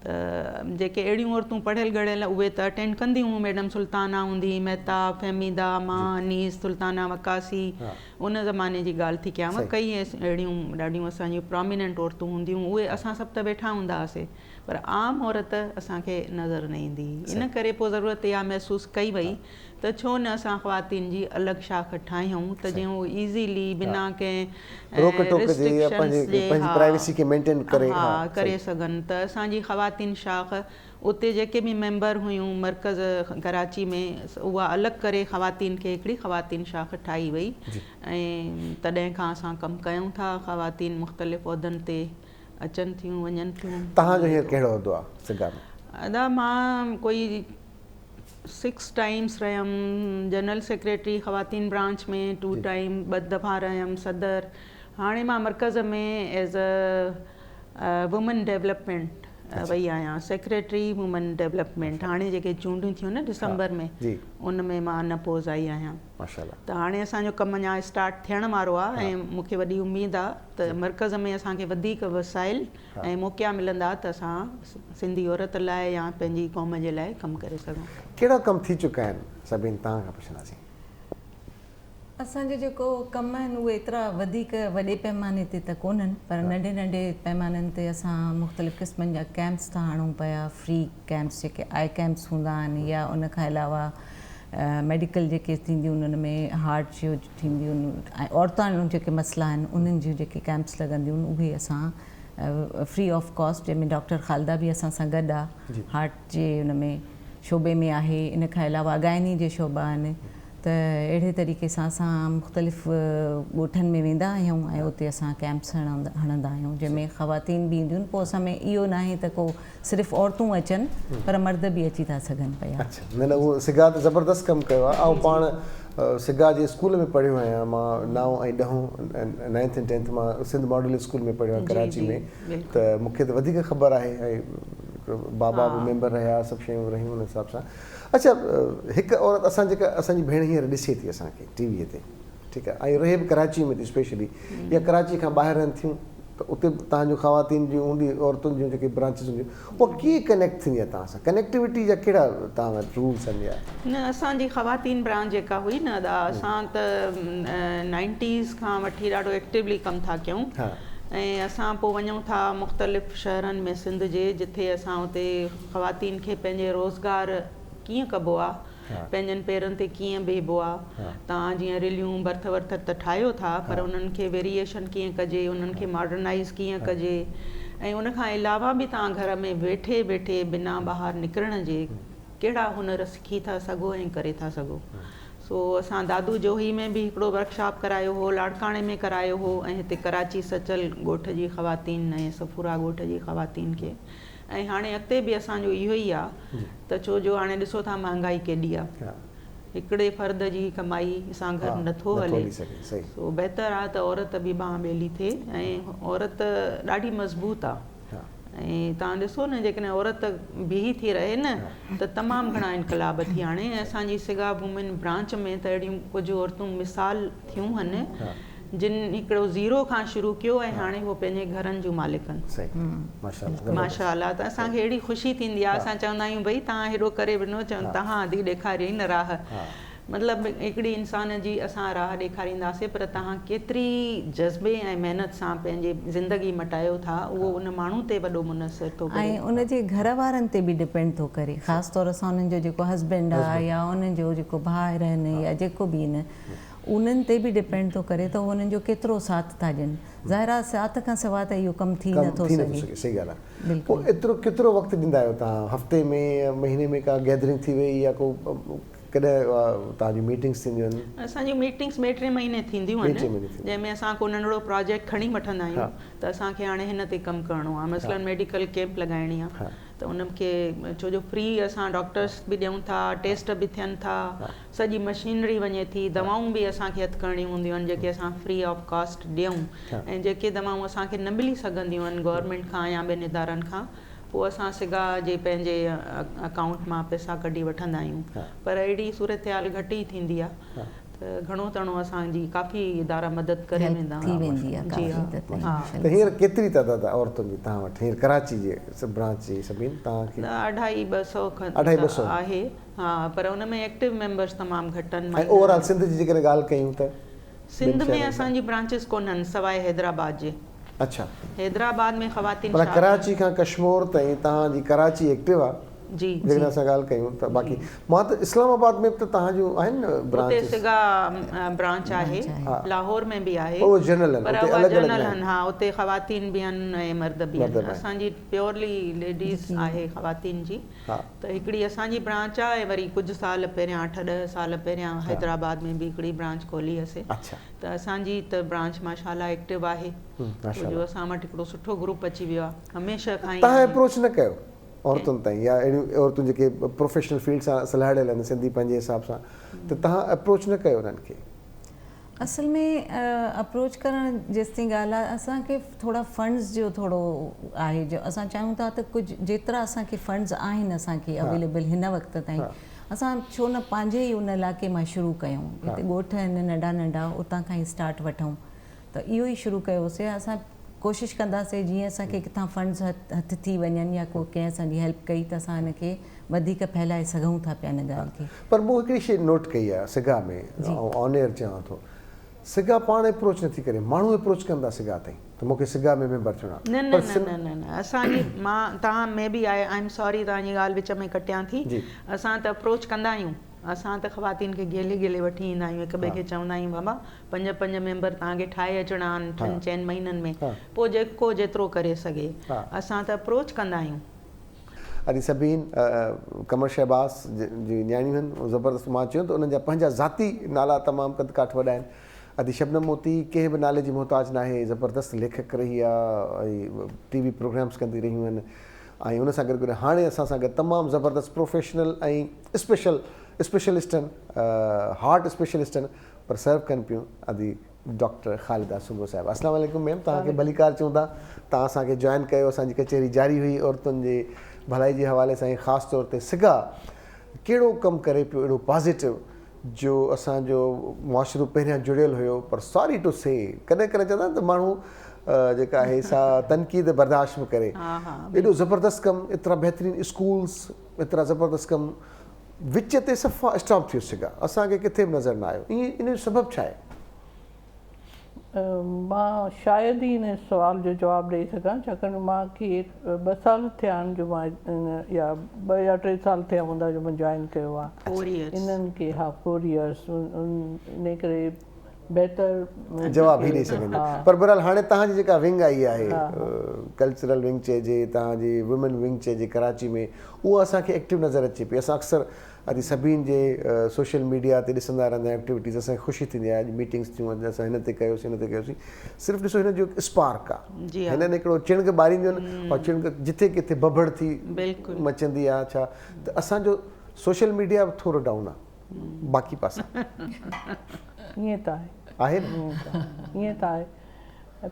[SPEAKER 3] त जेके अहिड़ियूं औरतूं पढ़ियल गढ़ियल उहे त अटेंड कंदियूं, मैडम सुल्ताना हूंदी, मेहताब, फहमीदा, मां, अनीस, सुल्ताना वकासी, उन ज़माने जी ॻाल्हि थी कयांव। कई अहिड़ियूं ॾाढियूं असांजियूं प्रोमिनेंट औरतूं हूंदियूं, उहे असां सभु त वेठा हूंदा हुआसीं, पर आम औरत असांखे नज़र न ईंदी। इन करे पोइ ज़रूरत इहा महसूसु कई वई त छो न असां ख़वातीन जी अलॻि शाख ठाहियूं त जीअं उहो ईज़ीली बिना कंहिं रिस्ट्रिक्शन्स जे करे सघनि। त असांजी ख़वातीन शाख उते जेके बि मेंबर हुयूं मर्कज़ कराची में, उहा अलॻि करे ख़वातीन खे हिकिड़ी ख़वातीन शाख ठाही वई ऐं तॾहिं खां असां कमु कयूं था। ख़वातीन मुख़्तलिफ़ उहिदनि ते अचनि थियूं वञनि थियूं।
[SPEAKER 1] तव्हांजो हींअर कहिड़ो उहिदो आहे सिगा में?
[SPEAKER 3] अदा मां कोई 6 टाइम्स रहियमि जनरल सेक्रेटरी ख़वातीन ब्रांच में, 2 टाइम 2 दफ़ा रहियमि सदर। हाणे मां मर्कज़ में एज़ अ वुमेन डेवलपमेंट वई आहियां, सेक्रेटरी वुमेन डेवलपमेंट। हाणे जेके चूंडियूं थियूं न दिसंबर में, उन में मां अनपोज़ आई आहियां। त हाणे असांजो कमु अञा स्टार्ट थियण वारो आहे ऐं मूंखे वॾी उमेदु आहे त मर्कज़ में असांखे वधीक वसाइल ऐं मौक़ा मिलंदा त असां सिंधी औरत लाइ या पंहिंजी क़ौम जे लाइ कमु करे सघूं।
[SPEAKER 1] कहिड़ा कम थी चुका आहिनि सभिनी तव्हां खां पुछंदासीं?
[SPEAKER 4] असांजो जेको कमु आहिनि उहे एतिरा वधीक वॾे पैमाने ते त कोन्हनि, पर नंढे नंढे पैमाननि ते असां मुख़्तलिफ़ क़िस्मनि जा कैंप्स था आणूं पिया, फ्री कैंप्स जेके आई कैंप्स हूंदा आहिनि, या उन खां अलावा मेडिकल जेके थींदियूं उन्हनि में हार्ट जो थींदियूं ऐं औरतुनि जेके मसइला आहिनि उन्हनि जूं जेके कैंप्स लॻंदियूं आहिनि उहे असां फ्री ऑफ कॉस्ट, जंहिंमें डॉक्टर ख़ालिदा बि असां सां गॾु आहे, हार्ट जे उन में शोबे में आहे। इन खां अलावा गाइनी जे शोबा आहिनि। त अहिड़े तरीक़े सां असां मुख़्तलिफ़ ॻोठनि में वेंदा आहियूं ऐं उते असां कैंप्स हणंदा आहियूं, जंहिंमें ख़वातीन बि ईंदियूं आहिनि। पोइ असां में इहो न आहे त को सिर्फ़ु औरतूं अचनि, पर मर्द बि अची था सघनि पिया।
[SPEAKER 1] अच्छा, न न उहो सिगा त ज़बरदस्त कमु कयो आहे। ऐं पाण सिगा जे स्कूल में पढ़ियो आहियां मां, 9 ऐं 10 9th ऐं 10th मां सिंध मॉडल स्कूल में पढ़ियो आहियां कराची में। त मूंखे त वधीक ख़बर आहे ऐं बाबा बि मेंबर रहिया, सभु शयूं रहियूं उन हिसाब सां। अच्छा, हिकु औरत असांजी भेण हींअर ॾिसे थी असांखे टीवीअ ते, ठीकु आहे, ऐं रहे बि कराची में थी स्पेशली, या कराची खां ॿाहिरि रहनि थियूं, त उते तव्हांजो ख़वातीन जूं हूंदी औरतुनि जूं जेके ब्रांचिस हूंदियूं उहा कीअं कनेक्ट थींदी आहे तव्हां सां? कनेक्टिविटी जा कहिड़ा तव्हां वटि रूल्स आहिनि? या
[SPEAKER 3] न, असांजी ख़वातीन ब्रांच जेका हुई न अदा, असां त 90s खां वठी ॾाढो एक्टिवली कमु था कयूं ऐं असां पोइ वञूं था मुख़्तलिफ़ शहरनि में सिंध जे, जिथे असां उते ख़वातीन खे पंहिंजे रोज़गार कीअं कबो आहे, पंहिंजनि पेरनि ते कीअं बीहबो आहे। तव्हां जीअं रिलियूं बर्थ वर्थ त ठाहियो था, पर उन्हनि खे वेरिएशन कीअं कजे, उन्हनि खे मॉडर्नाइज़ कीअं कजे, ऐं उन खां अलावा बि तव्हां घर में वेठे वेठे बिना ॿाहिरि निकिरण जे कहिड़ा हुनर सिखी था सघो ऐं करे था सघो। सो असां दादू जोही में बि हिकिड़ो वर्कशॉप करायो हो, लाड़काणे में करायो हो, ऐं हिते कराची सचल ॻोठ जी ख़वातीन ऐं सफूरा ॻोठ जी ख़वातीन खे। ऐं हाणे अॻिते बि असांजो इहो ई आहे त छो जो हाणे ॾिसो था महांगाई केॾी आहे, हिकिड़े फ़र्द जी कमाई सां घर नथो हले। सो बहितर आहे त औरत बि बांह ॿेली थिए, ऐं औरत ॾाढी मज़बूत आहे। ऐं तव्हां ॾिसो न, जेकॾहिं औरत बीही थी रहे न त तमामु घणा इनकलाब थी। हाणे असांजी सिगा वुमेन ब्रांच में त अहिड़ियूं कुझु औरतूं मिसाल थियूं आहिनि जिन हिकिड़ो ज़ीरो खां शुरू कयो ऐं हाणे उहो पंहिंजे घरनि जूं मालिक आहिनि। माशाअल्लाह। त असांखे अहिड़ी ख़ुशी थींदी आहे, असां चवंदा आहियूं भई तव्हां हेॾो करे ॾिनो, चवनि तव्हां आदि ॾेखारियईं न राह। मतिलबु हिकिड़ी इंसान जी असां राह ॾेखारींदासीं, पर तव्हां केतिरी जज़्बे ऐं महिनत सां पंहिंजी ज़िंदगी मटायो था, उहो उन माण्हू ते वॾो मुनसिर थो करे।
[SPEAKER 4] ऐं उनजे घर वारनि ते बि डिपेंड थो करे, ख़ासि तौर सां उन्हनि जो जेको हस्बैंड आहे या उन्हनि जो जेको भाउ आहिनि या जेको बि आहिनि, उन्हनि ते बि डिपेंड थो करे त उन्हनि जो केतिरो साथ था ॾियनि। ज़ाहिर आहे साथ खां सवाइ त इहो कमु थी नथो सघे।
[SPEAKER 1] सही ॻाल्हि आहे। बिल्कुलु। एतिरो केतिरो वक़्तु ॾींदा आहियो तव्हां? हफ़्ते में, महीने में का गैदरिंग थी वई या को कॾहिं तव्हांजी मीटिंग्स थींदियूं आहिनि?
[SPEAKER 3] असांजी मीटिंग्स 2-3 महीने थींदियूं आहिनि, जंहिंमें असां को नंढिड़ो प्रोजेक्ट खणी वठंदा आहियूं त असांखे हाणे हिन ते कमु करिणो आहे। मसलन मेडिकल कैंप लॻाइणी आहे त उनखे छो जो फ्री असां डॉक्टर्स बि ॾियूं था, टेस्ट बि थियनि था, सॼी मशीनरी वञे थी, दवाऊं बि असांखे हथु करणियूं हूंदियूं आहिनि जेके असां फ्री ऑफ कॉस्ट ॾियूं, ऐं जेके दवाऊं असांखे न मिली सघंदियूं आहिनि गवर्नमेंट खां या ॿियनि इदारनि खां, पोइ असां सिगा जे पंहिंजे अकाउंट मां पैसा कढी वठंदा आहियूं। पर अहिड़ी सूरत हाल घटि ई थींदी आहे। त घणो तणो असांजी काफ़ी इदारा मदद करे वेंदा
[SPEAKER 4] थी वेंदी आहे
[SPEAKER 3] जी हा
[SPEAKER 4] काफ़ी त
[SPEAKER 3] हा
[SPEAKER 1] त हींअर केतिरी तइदाद आहे औरतुनि जी तव्हां वटि हींअर कराची जे ब्रांच जी सभिनि तव्हांखे
[SPEAKER 3] 250 खनि
[SPEAKER 1] 250
[SPEAKER 3] आहे हा पर उन में एक्टिव मेंबर्स तमामु घटि
[SPEAKER 1] ऐं
[SPEAKER 3] आहिनि
[SPEAKER 1] ओवरऑल सिंध जी जेकॾहिं ॻाल्हि कयूं त
[SPEAKER 3] सिंध में असांजी ब्रांचिस कोन्हनि सवाइ हैदराबाद जे
[SPEAKER 1] अच्छा
[SPEAKER 3] हैदराबाद में ख़वातीन
[SPEAKER 1] पर
[SPEAKER 3] छा
[SPEAKER 1] कराची खां कश्मीर ताईं तव्हांजी कराची एक्टिव आहे
[SPEAKER 3] जी
[SPEAKER 1] जेकॾहिं असां ॻाल्हि कयूं त बाक़ी मां त इस्लामाबाद में त तव्हांजूं आहिनि न
[SPEAKER 3] उते
[SPEAKER 1] ब्रांचिस
[SPEAKER 3] सिगा ब्रांच आहे लाहौर में बि आहे
[SPEAKER 1] उहो जनरल आहिनि
[SPEAKER 3] पर
[SPEAKER 1] उते
[SPEAKER 3] उहा
[SPEAKER 1] अलॻि अलॻि
[SPEAKER 3] जनरल
[SPEAKER 1] आहिनि
[SPEAKER 3] आहिनि हा उते ख़वातीन बि आहिनि ऐं मर्द बि
[SPEAKER 1] मर्द
[SPEAKER 3] आहिनि
[SPEAKER 1] बि आहिनि।
[SPEAKER 3] असांजी प्योरली लेडीज़ आहे ख़वातीन जी
[SPEAKER 1] हा
[SPEAKER 3] त हिकिड़ी असांजी ब्रांच आहे ऐं वरी कुझु साल पहिरियां 8-10 साल पहिरियां हैदराबाद में बि हिकिड़ी ब्रांच खोली हुअसीं
[SPEAKER 1] अच्छा
[SPEAKER 3] त असांजी त ब्रांच माशाल्लाह एक्टिव आहे
[SPEAKER 1] माशाल्लाह।
[SPEAKER 3] जो असां वटि हिकिड़ो सुठो ग्रुप अची वियो आहे हमेशह खां ई
[SPEAKER 1] तव्हां अप्रोच न कयो औरतुनि ताईं या अहिड़ियूं औरतूं जेके प्रोफेशनल फील्ड सां सलाहियल आहिनि सिंधी पंहिंजे हिसाब सां त तव्हां अप्रोच न कयो उन्हनि खे
[SPEAKER 4] असल में अप्रोच करण जेसिताईं ॻाल्हि आहे असांखे थोरा फंड्स जो थोरो आहे जो असां चाहियूं था त कुझु जेतिरा असांखे फंड्स आहिनि असांखे अवेलेबल हिन वक़्त ताईं असां छो न पंहिंजे ई उन इलाइक़े मां शुरू कयूं हिते ॻोठ आहिनि नंढा नंढा उतां खां ई स्टार्ट वठूं त इहो ई शुरू कयोसीं असां कोशिशि कंदासीं जीअं असांखे किथां फंड्स हथ थी वञनि या को कंहिं असांजी हेल्प कई त असां हिनखे वधीक फैलाए सघूं था पिया हिन ॻाल्हि खे
[SPEAKER 1] पर मूं हिकिड़ी शइ नोट कई आहे सिगा में ऐं ऑन एयर चवां थो सिगा पाण अप्रोच नथी करे माण्हू अप्रोच कंदा सिगा ताईं त मूंखे सिगा में मेंबर थियणो
[SPEAKER 3] न
[SPEAKER 1] आहे
[SPEAKER 3] न न न न असांजी मां तव्हां में बि आहे आई एम सॉरी तव्हांजी ॻाल्हि विच में कटियां थी
[SPEAKER 1] जी।
[SPEAKER 3] असां त अप्रोच कंदा आहियूं असां त ख़वातीन खे गेले गेले वठी ईंदा आहियूं हिक ॿिए खे चवंदा आहियूं बाबा 5 मेंबर तव्हांखे ठाहे अचिणा आहिनि 3-4 महीननि में पोइ जेको जेतिरो करे सघे असां त अप्रोच कंदा आहियूं
[SPEAKER 1] अॼु सभिनि कमर शहबाज़ जी न्याणियूं आहिनि उहो ज़बरदस्तु मां चयो त उन्हनि जा पंहिंजा ज़ाती नाला तमामु कद काठ वॾा आहिनि अॼु शबनम मोती कंहिं बि नाले जी मुहताज न आहे ज़बरदस्त लेखक रही आहे ऐं टीवी प्रोग्राम्स कंदी रहियूं आहिनि ऐं उन सां गॾु गॾु हाणे असां सां गॾु तमामु ज़बरदस्त प्रोफेशनल ऐं स्पेशलिस्ट आहिनि हार्ट स्पेशलिस्ट आहिनि पर सर्व कनि पियूं अॼु डॉक्टर ख़ालिदा सुंगो साहिबु अस्सलाम वालेकुम मैम तव्हांखे भलीकार चऊं था तव्हां असांखे जॉइन कयो असांजी कचहरी जारी हुई औरतुनि जे भलाई जे हवाले सां ख़ासि तौर ते सिगा कहिड़ो कमु करे पियो अहिड़ो पॉज़िटिव जो असांजो मुआशिरो पहिरियां जुड़ियल हुयो पर सॉरी टू से कॾहिं कॾहिं चवंदा आहिनि त माण्हू जेका आहे सा तनक़ीद बर्दाश्त में करे एॾो ज़बरदस्त कमु एतिरा बहितरीनु स्कूल्स एतिरा ज़बरदस्त कमु विच ते सफ़ा स्टॉप थियो सिगा असांखे किथे बि नज़र न आयो ईअं इन जो सबबु छा आहे
[SPEAKER 5] मां शायदि ई हिन सुवाल जो जवाबु ॾेई सघां छाकाणि मूंखे 2 साल थिया आहिनि जो मां या 2 या 3 साल थिया हूंदा जो मां जॉइन कयो आहे
[SPEAKER 3] 4 years
[SPEAKER 5] इन्हनि खे हा 4 years इन करे बहितर
[SPEAKER 1] जवाबु ई ॾेई सघंदी पर बहरहाल हाणे तव्हांजी जेका विंग आई आहे कल्चरल विंग चइजे तव्हांजी वुमेन विंग चइजे कराची में उहा असांखे एक्टिव नज़र अचे पई असां अक्सर अॼु सभिनि जे सोशल मीडिया ते ॾिसंदा रहंदा आहियूं एक्टिविटीज़ असांखे ख़ुशी थींदी आहे अॼु मीटिंग्स थियूं अॼु असां हिन ते कयोसीं हिन ते कयोसीं सिर्फ़ु ॾिसो हिन जो स्पार्क आहे हिननि हिकिड़ो चिणग ॿारींदियूं आहिनि और चिणग जिथे किथे बबड़ थी मचंदी आहे छा त असांजो सोशल मीडिया थोरो डाउन आहे बाक़ी पासा
[SPEAKER 5] ईअं त आहे ईअं त आहे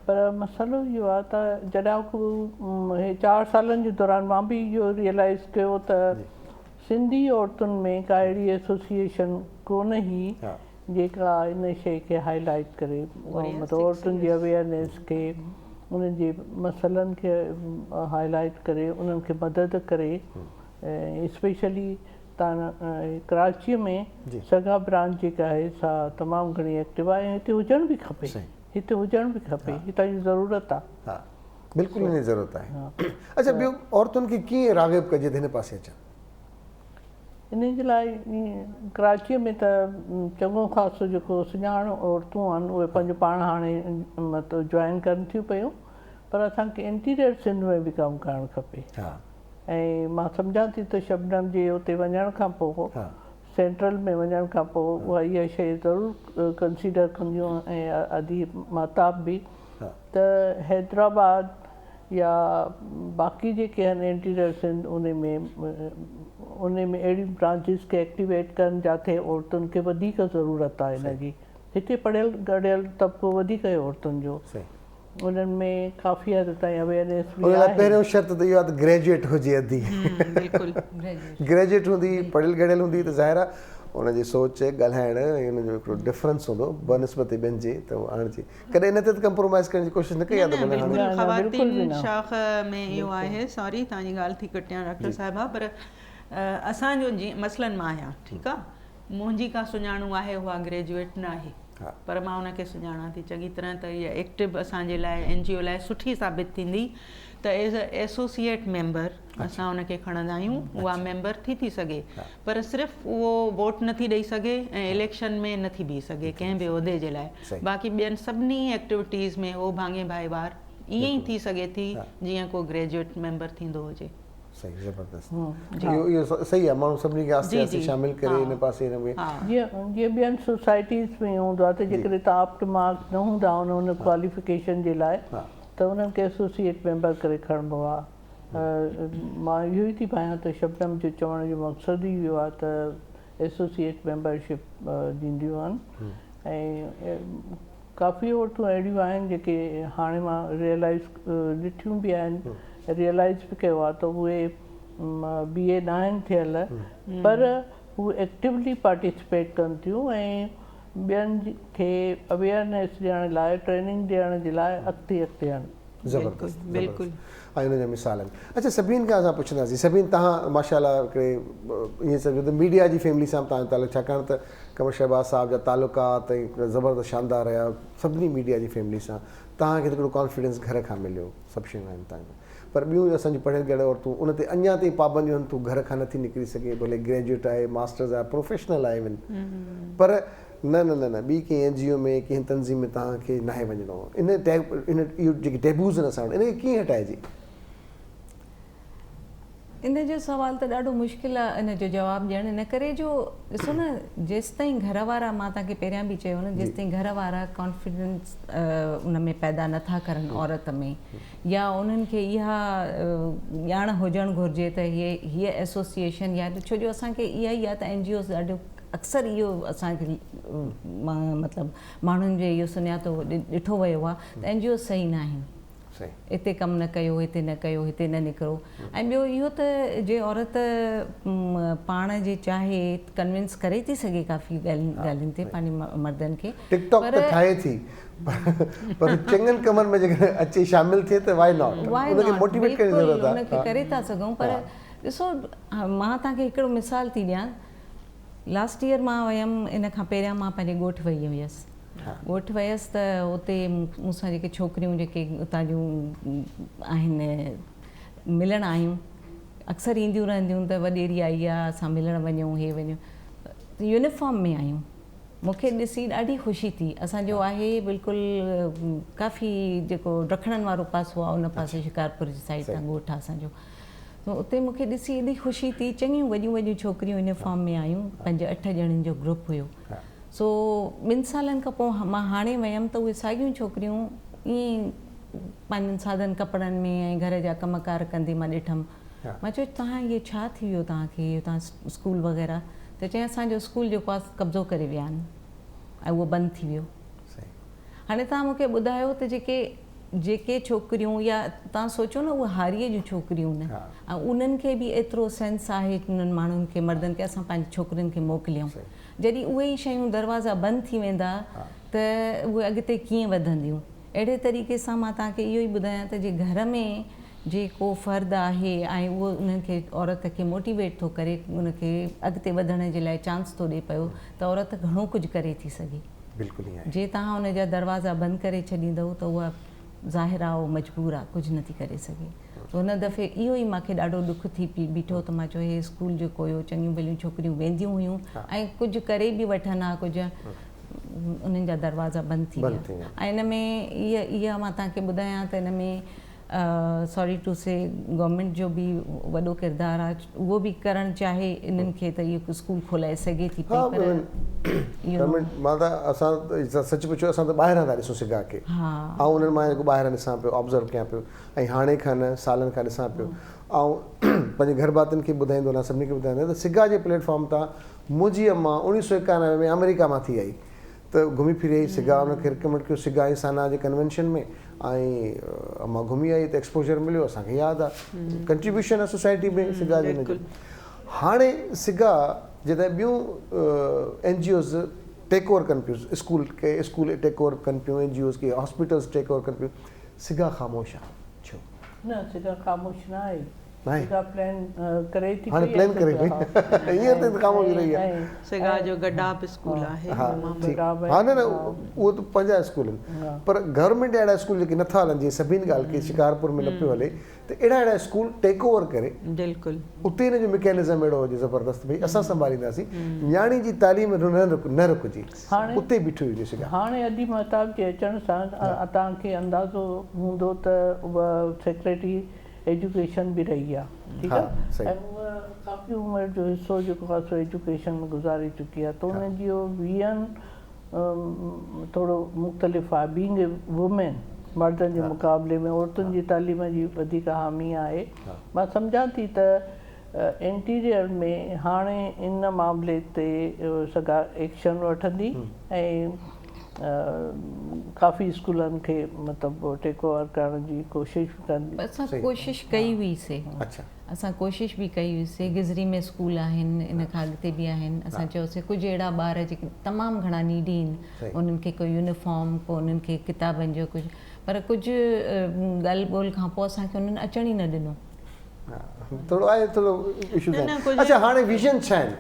[SPEAKER 5] पर मसइलो इहो आहे त जॾहिं हे 4 सालनि जे दौरान मां बि इहो रियलाइज़ कयो त सिंधी औरतुनि में का अहिड़ी एसोसिएशन कोन हुई जेका इन शइ खे हाईलाइट करे मतिलबु औरतुनि जी अवेयरनेस खे उन्हनि जे मसइलनि खे हाईलाइट करे उन्हनि खे मदद करे स्पेशली तव्हां कराचीअ में सगा ब्रांच जेका आहे सा तमामु घणी एक्टिव आहे ऐं हिते हुजणु बि खपे हिते हुजणु बि खपे हितां जी ज़रूरत आहे
[SPEAKER 1] हा बिल्कुलु इन जी ज़रूरत आहे अच्छा ॿियो औरतुनि खे कीअं राग़िब कजे हिन पासे अचनि
[SPEAKER 5] इन जे लाइ कराचीअ में त चङो ख़ासि जेको सुञाण औरतूं आहिनि उहे पंहिंजो पाण हाणे मतिलबु जॉइन कनि थियूं पियूं पर असांखे इंटीरियर सिंध में बि कमु करणु खपे ऐं मां सम्झां थी त शबनम जे उते वञण खां पोइ सेंट्रल में वञण खां पोइ उहा इहा शइ ज़रूरु कंसीडर कंदियूं ऐं अदी महताब बि त हैदराबाद या बाक़ी जेके आहिनि इंटीरियर सिंध उन में अहिड़ियूं ब्रांचिस खे एक्टिवेट कनि जिथे औरतुनि खे वधीक ज़रूरत आहे हिनजी हिते पढ़ियल गढ़ियल तबिको वधीक आहे औरतुनि जो उन्हनि में काफ़ी हद ताईं अवेयरनेस बि आहे
[SPEAKER 1] पहिरियों शर्त त इहो आहे त ग्रेजुएट हुजे अधी ग्रेजुएट हूंदी पढ़ियल गढ़ियल हूंदी त ज़ाहिर आहे उनजी सोच ॻाल्हाइण हुनजो हिकिड़ो डिफरेंस हूंदो बनस्बत ॿियनि जे त उहो आणिजे कॾहिं इन ते त कंप्रोमाइज़ करण जी कोशिशि न कई आहे त भले हाणे
[SPEAKER 3] बिल्कुलु ख़वातीन शाख में इहो आहे सॉरी तव्हांजी ॻाल्हि थी कटियां डॉक्टर साहिबा पर असांजो जीअं मसलनि मां आहियां ठीकु आहे मुंहिंजी का सुञाणू आहे उहा ग्रेजुएट न आहे पर मां उनखे सुञाणां थी चङी तरह त इहा एक्टिव असांजे लाइ NGO लाइ सुठी साबित थींदी त एज़ अ एसोसिएट मेंबर असां उनखे खणंदा आहियूं उहा मेंबर थी सघे पर सिर्फ़ु उहो वोट नथी ॾेई सघे ऐं इलेक्शन में नथी बीह सघे कंहिं बि उहिदे जे लाइ बाक़ी ॿियनि सभिनी एक्टिविटीज़ में उहो भाङे भाईवार ईअं ई थी सघे थी जीअं को ग्रेजुएट मेंबर थींदो हुजे
[SPEAKER 1] सही ज़बरदस्त इहो सही आहे माण्हू सभिनी खे आस्ते आस्ते शामिल करे हिन पासे हिन में
[SPEAKER 5] जीअं ॿियनि सोसाइटीज़ में हूंदो आहे त जेकॾहिं तव्हां अप टू मार्क्स न हूंदा हुन क्वालिफिकेशन जे लाइ त उन्हनि खे एसोसिएट मेंबर करे खणिबो आहे मां इहो ई थी पायां त शबनम जो चवण जो मक़सदु ई इहो आहे त एसोसिएट मेंबरशिप ॾींदियूं आहिनि ऐं काफ़ी औरतूं अहिड़ियूं आहिनि जेके हाणे मां रियलाइज़ ॾिठियूं बि आहिनि रियलाइज़ बि कयो आहे त उहे BA न आहिनि थियल पर उहे एक्टिवली पार्टिसिपेट कनि थियूं ऐं ॿियनि खे अवेयरनेस ॾियण लाइ ट्रेनिंग ॾियण जे लाइ अॻिते आहिनि
[SPEAKER 1] ज़बरदस्त
[SPEAKER 3] बिल्कुलु
[SPEAKER 1] ऐं हुनजा मिसाल आहिनि अच्छा सभिनि खां असां पुछंदासीं सभिनि तव्हां माशाल्लाह हिकिड़े ईअं सम्झो त मीडिया जी फैमिली सां तव्हांजो तालुक़ु छाकाणि त कमर शहबाज़ साहिब जा तालुकात ऐं ज़बरदस्त शानदार रहिया सभिनी मीडिया जी फैमिली सां तव्हांखे हिकिड़ो कॉन्फिडेंस घर खां मिलियो सभु शयूं आहिनि तव्हांजो पर ॿियूं असांजी पढ़ियल गढ़ियल औरतूं उन ते अञा ताईं पाबंदियूं आहिनि तूं घर खां नथी निकिरी सघे भले ग्रेजुएट आहे मास्टर्स आहे प्रोफेशनल आहे इवन पर न न न न ॿी कंहिं NGO में कंहिं तंज़ीम में तव्हांखे नाहे वञिणो इन इहो जेके टेबूज़ आहिनि असां वटि इनखे कीअं हटाइजे
[SPEAKER 4] इन जो सुवाल त ॾाढो मुश्किल आहे इन जो जवाबु ॾियणु इन करे जो ॾिसो न जेसि ताईं घर वारा मां तव्हांखे पहिरियां बि चयो न जेसि ताईं घर वारा कॉन्फिडेंस उन में पैदा नथा करनि औरत में या उन्हनि खे इहा ॼाण हुजणु घुरिजे त हीअ एसोसिएशन या छो जो असांखे इहा ई आहे त NGOs ॾाढो अक्सर इहो असांखे मतिलबु माण्हुनि जे इहो सुञातो ॾिठो वियो आहे त NGOs सही न आहिनि हिते कमु न कयो हिते न कयो हिते न निकिरो ऐं ॿियो इहो त जे औरत पाण जे चाहे कन्विंस करे थी सघे काफ़ी ॻाल्हियुनि ते पंहिंजे मर्दनि खे
[SPEAKER 1] टिकटॉक त ठाहे थी पर चङनि कमनि में जेकर अचे शामिल थिए त वाई नॉट उनखे मोटिवेट करण जी ज़रूरत आहे
[SPEAKER 4] उनखे करे था सघूं पर ॾिसो मां तव्हांखे हिकिड़ो मिसाल थी ॾियां लास्ट ईयर मां वियमि इन खां पहिरियां मां पंहिंजे ॻोठु वई हुयसि ॻोठु वियसि त उते मूंसां जेके छोकिरियूं जेके उतां जूं आहिनि मिलणु आहियूं अक्सर ईंदियूं रहंदियूं त वॾेरी आई आहे असां मिलणु वञूं हे वञूं यूनिफॉर्म में आहियूं मूंखे ॾिसी ॾाढी ख़ुशी थी असांजो आहे बिल्कुलु काफ़ी जेको ॾखणनि वारो पासो आहे उन पासे शिकारपुर जी साइड तां ॻोठु आहे असांजो त उते मूंखे ॾिसी एॾी ख़ुशी थी चङियूं वॾियूं वॾियूं छोकिरियूं यूनिफॉर्म में आहियूं 5-8 ॼणनि जो ग्रुप हुयो सो 2 सालनि खां पोइ मां हाणे वियमि त उहे साॻियूं छोकिरियूं ईअं पंहिंजनि सादनि कपिड़नि में ऐं घर जा कमकार कंदी मां ॾिठमि मां चयो तव्हां इहे छा थी वियो तव्हांखे तव्हां स्कूल वग़ैरह त चई असांजो स्कूल जेको आहे कब्ज़ो करे विया आहिनि ऐं उहो बंदि थी वियो हाणे तव्हां मूंखे ॿुधायो त जेके छोकिरियूं या तव्हां सोचो न उहे हारीअ जूं छोकिरियूं न ऐं उन्हनि खे बि एतिरो सेंस आहे उन्हनि माण्हुनि खे मर्दनि खे असां पंहिंजी छोकिरियुनि खे मोकिलियूं जॾहिं उहे ई शयूं दरवाज़ा बंदि थी वेंदा त उहे अॻिते कीअं वधंदियूं अहिड़े तरीक़े सां मां तव्हांखे इहो ई ॿुधायां त जे घर में जेको फ़र्दु आहे ऐं उहो उन्हनि खे औरत खे मोटिवेट थो करे उनखे अॻिते वधण जे लाइ चांस थो ॾिए पियो त औरत घणो कुझु करे थी सघे
[SPEAKER 1] बिल्कुलु
[SPEAKER 4] जे तव्हां उनजा दरवाज़ा बंदि करे छॾींदव त उहा ज़ाहिर आहे उहो मजबूर आहे कुझु नथी करे सघे त हुन दफ़े इहो ई मूंखे ॾाढो ॾुख थी बीठो त मां चयो हे स्कूल जेको हुयो चङियूं भलियूं छोकिरियूं वेंदियूं हुयूं ऐं कुझु करे बि वठनि हा कुझु उन्हनि जा दरवाज़ा बंदि थी विया ऐं इन में इहा मां तव्हांखे ॿुधायां त इन में सॉरी टू से गवर्नमेंट जो बि वॾो किरदारु आहे उहो बि करणु चाहे इन्हनि खे त इहो स्कूल खोलाए सघे थी
[SPEAKER 1] मां त असां सच पुछो असां त ॿाहिरां था ॾिसूं सिगा खे ऐं उन्हनि मां जेको ॿाहिरां ॾिसां पियो ऑब्ज़र्व कयां पियो ऐं हाणे खां न सालनि खां ॾिसां पियो ऐं पंहिंजे घर भातियुनि खे ॿुधाईंदो न सभिनी खे ॿुधाईंदो त सिगा जे प्लेटफॉर्म तां मुंहिंजी अम्मा 1991 में अमेरिका मां थी आई त घुमी फिरी आई सिगा उनखे रिकमेंड कयो सिगा इंसाना जे कन्वेंशन में ऐं अम्मा घुमी आई त एक्सपोजर मिलियो असांखे यादि आहे कंट्रीब्यूशन आहे सोसाइटी में सिगा जो हाणे सिगा जिते ॿियूं NGOs टेक ओवर कनि पियूं, स्कूल टेक ओवर कनि पियूं, NGOs के हॉस्पिटल्स टेक ओवर कनि पियूं, सिगा ख़ामोश आहे छो?
[SPEAKER 5] न सिगा ख़ामोश न आहे,
[SPEAKER 1] नाहे?
[SPEAKER 5] सिगा प्लान करे थी
[SPEAKER 1] हाणे
[SPEAKER 5] पई
[SPEAKER 1] प्लान
[SPEAKER 5] आहे
[SPEAKER 1] करे पई
[SPEAKER 5] सिगा।
[SPEAKER 1] हींअर त ख़ामोश रही आहे।
[SPEAKER 5] ऐं
[SPEAKER 3] सिगा जो गडाप स्कूल आहे
[SPEAKER 1] हा
[SPEAKER 3] तमामु
[SPEAKER 1] ठीकु,
[SPEAKER 5] गडाप
[SPEAKER 1] हा न उहो त पंहिंजा स्कूल आहिनि, पर गवर्नमेंट अहिड़ा स्कूल जेके नथा हलनि, जीअं सभिनी ॻाल्हि खे शिकारपुर में न पियो हले, त अहिड़ा स्कूल टेक ओवर करे
[SPEAKER 3] बिल्कुलु
[SPEAKER 1] उते हिन जो मैकेनिज़म अहिड़ो हुजे ज़बरदस्त, भई असां संभालींदासीं, न्याणी जी तालीम न रुकजी, उते बीठी हुजे सिगा।
[SPEAKER 5] हाणे अदी महताब जे अचण सां तव्हांखे अंदाज़ो हूंदो त उहा सेक्रेटरी एजुकेशन बि रही आहे, ठीकु आहे, ऐं उहा काफ़ी उमिरि जो हिसो जेको आहे सो एजुकेशन में गुज़ारे चुकी आहे, त उन जो थोरो मुख़्तलिफ़ आहे। बीइंग ए वुमेन, मर्दनि जे मुक़ाबले में औरतुनि जी तालीम जी वधीक हामी आहे। मां सम्झां थी त इंटीरियर में हाणे इन मामले ते सॻा एक्शन वठंदी ऐं काफ़ी स्कूलनि खे मतिलबु टेक ओवर करण जी कोशिशि कंदी।
[SPEAKER 4] असां कोशिशि कई हुईसीं, असां कोशिशि बि कई हुईसीं, गिज़री में स्कूल आहिनि, इन खां अॻिते बि आहिनि, असां चयोसीं कुझु अहिड़ा ॿार जेके तमामु घणा नीडी आहिनि, उन्हनि खे कोई यूनिफॉर्म, को उन्हनि खे किताबनि जो कुझु, पर कुझु ॻाल्हि ॿोल खां पोइ असांखे उन्हनि अचण ई न ॾिनो।
[SPEAKER 1] थोरो आहे, थोरो इशूज़ आहिनि। अच्छा, हाणे विज़न छा आहिनि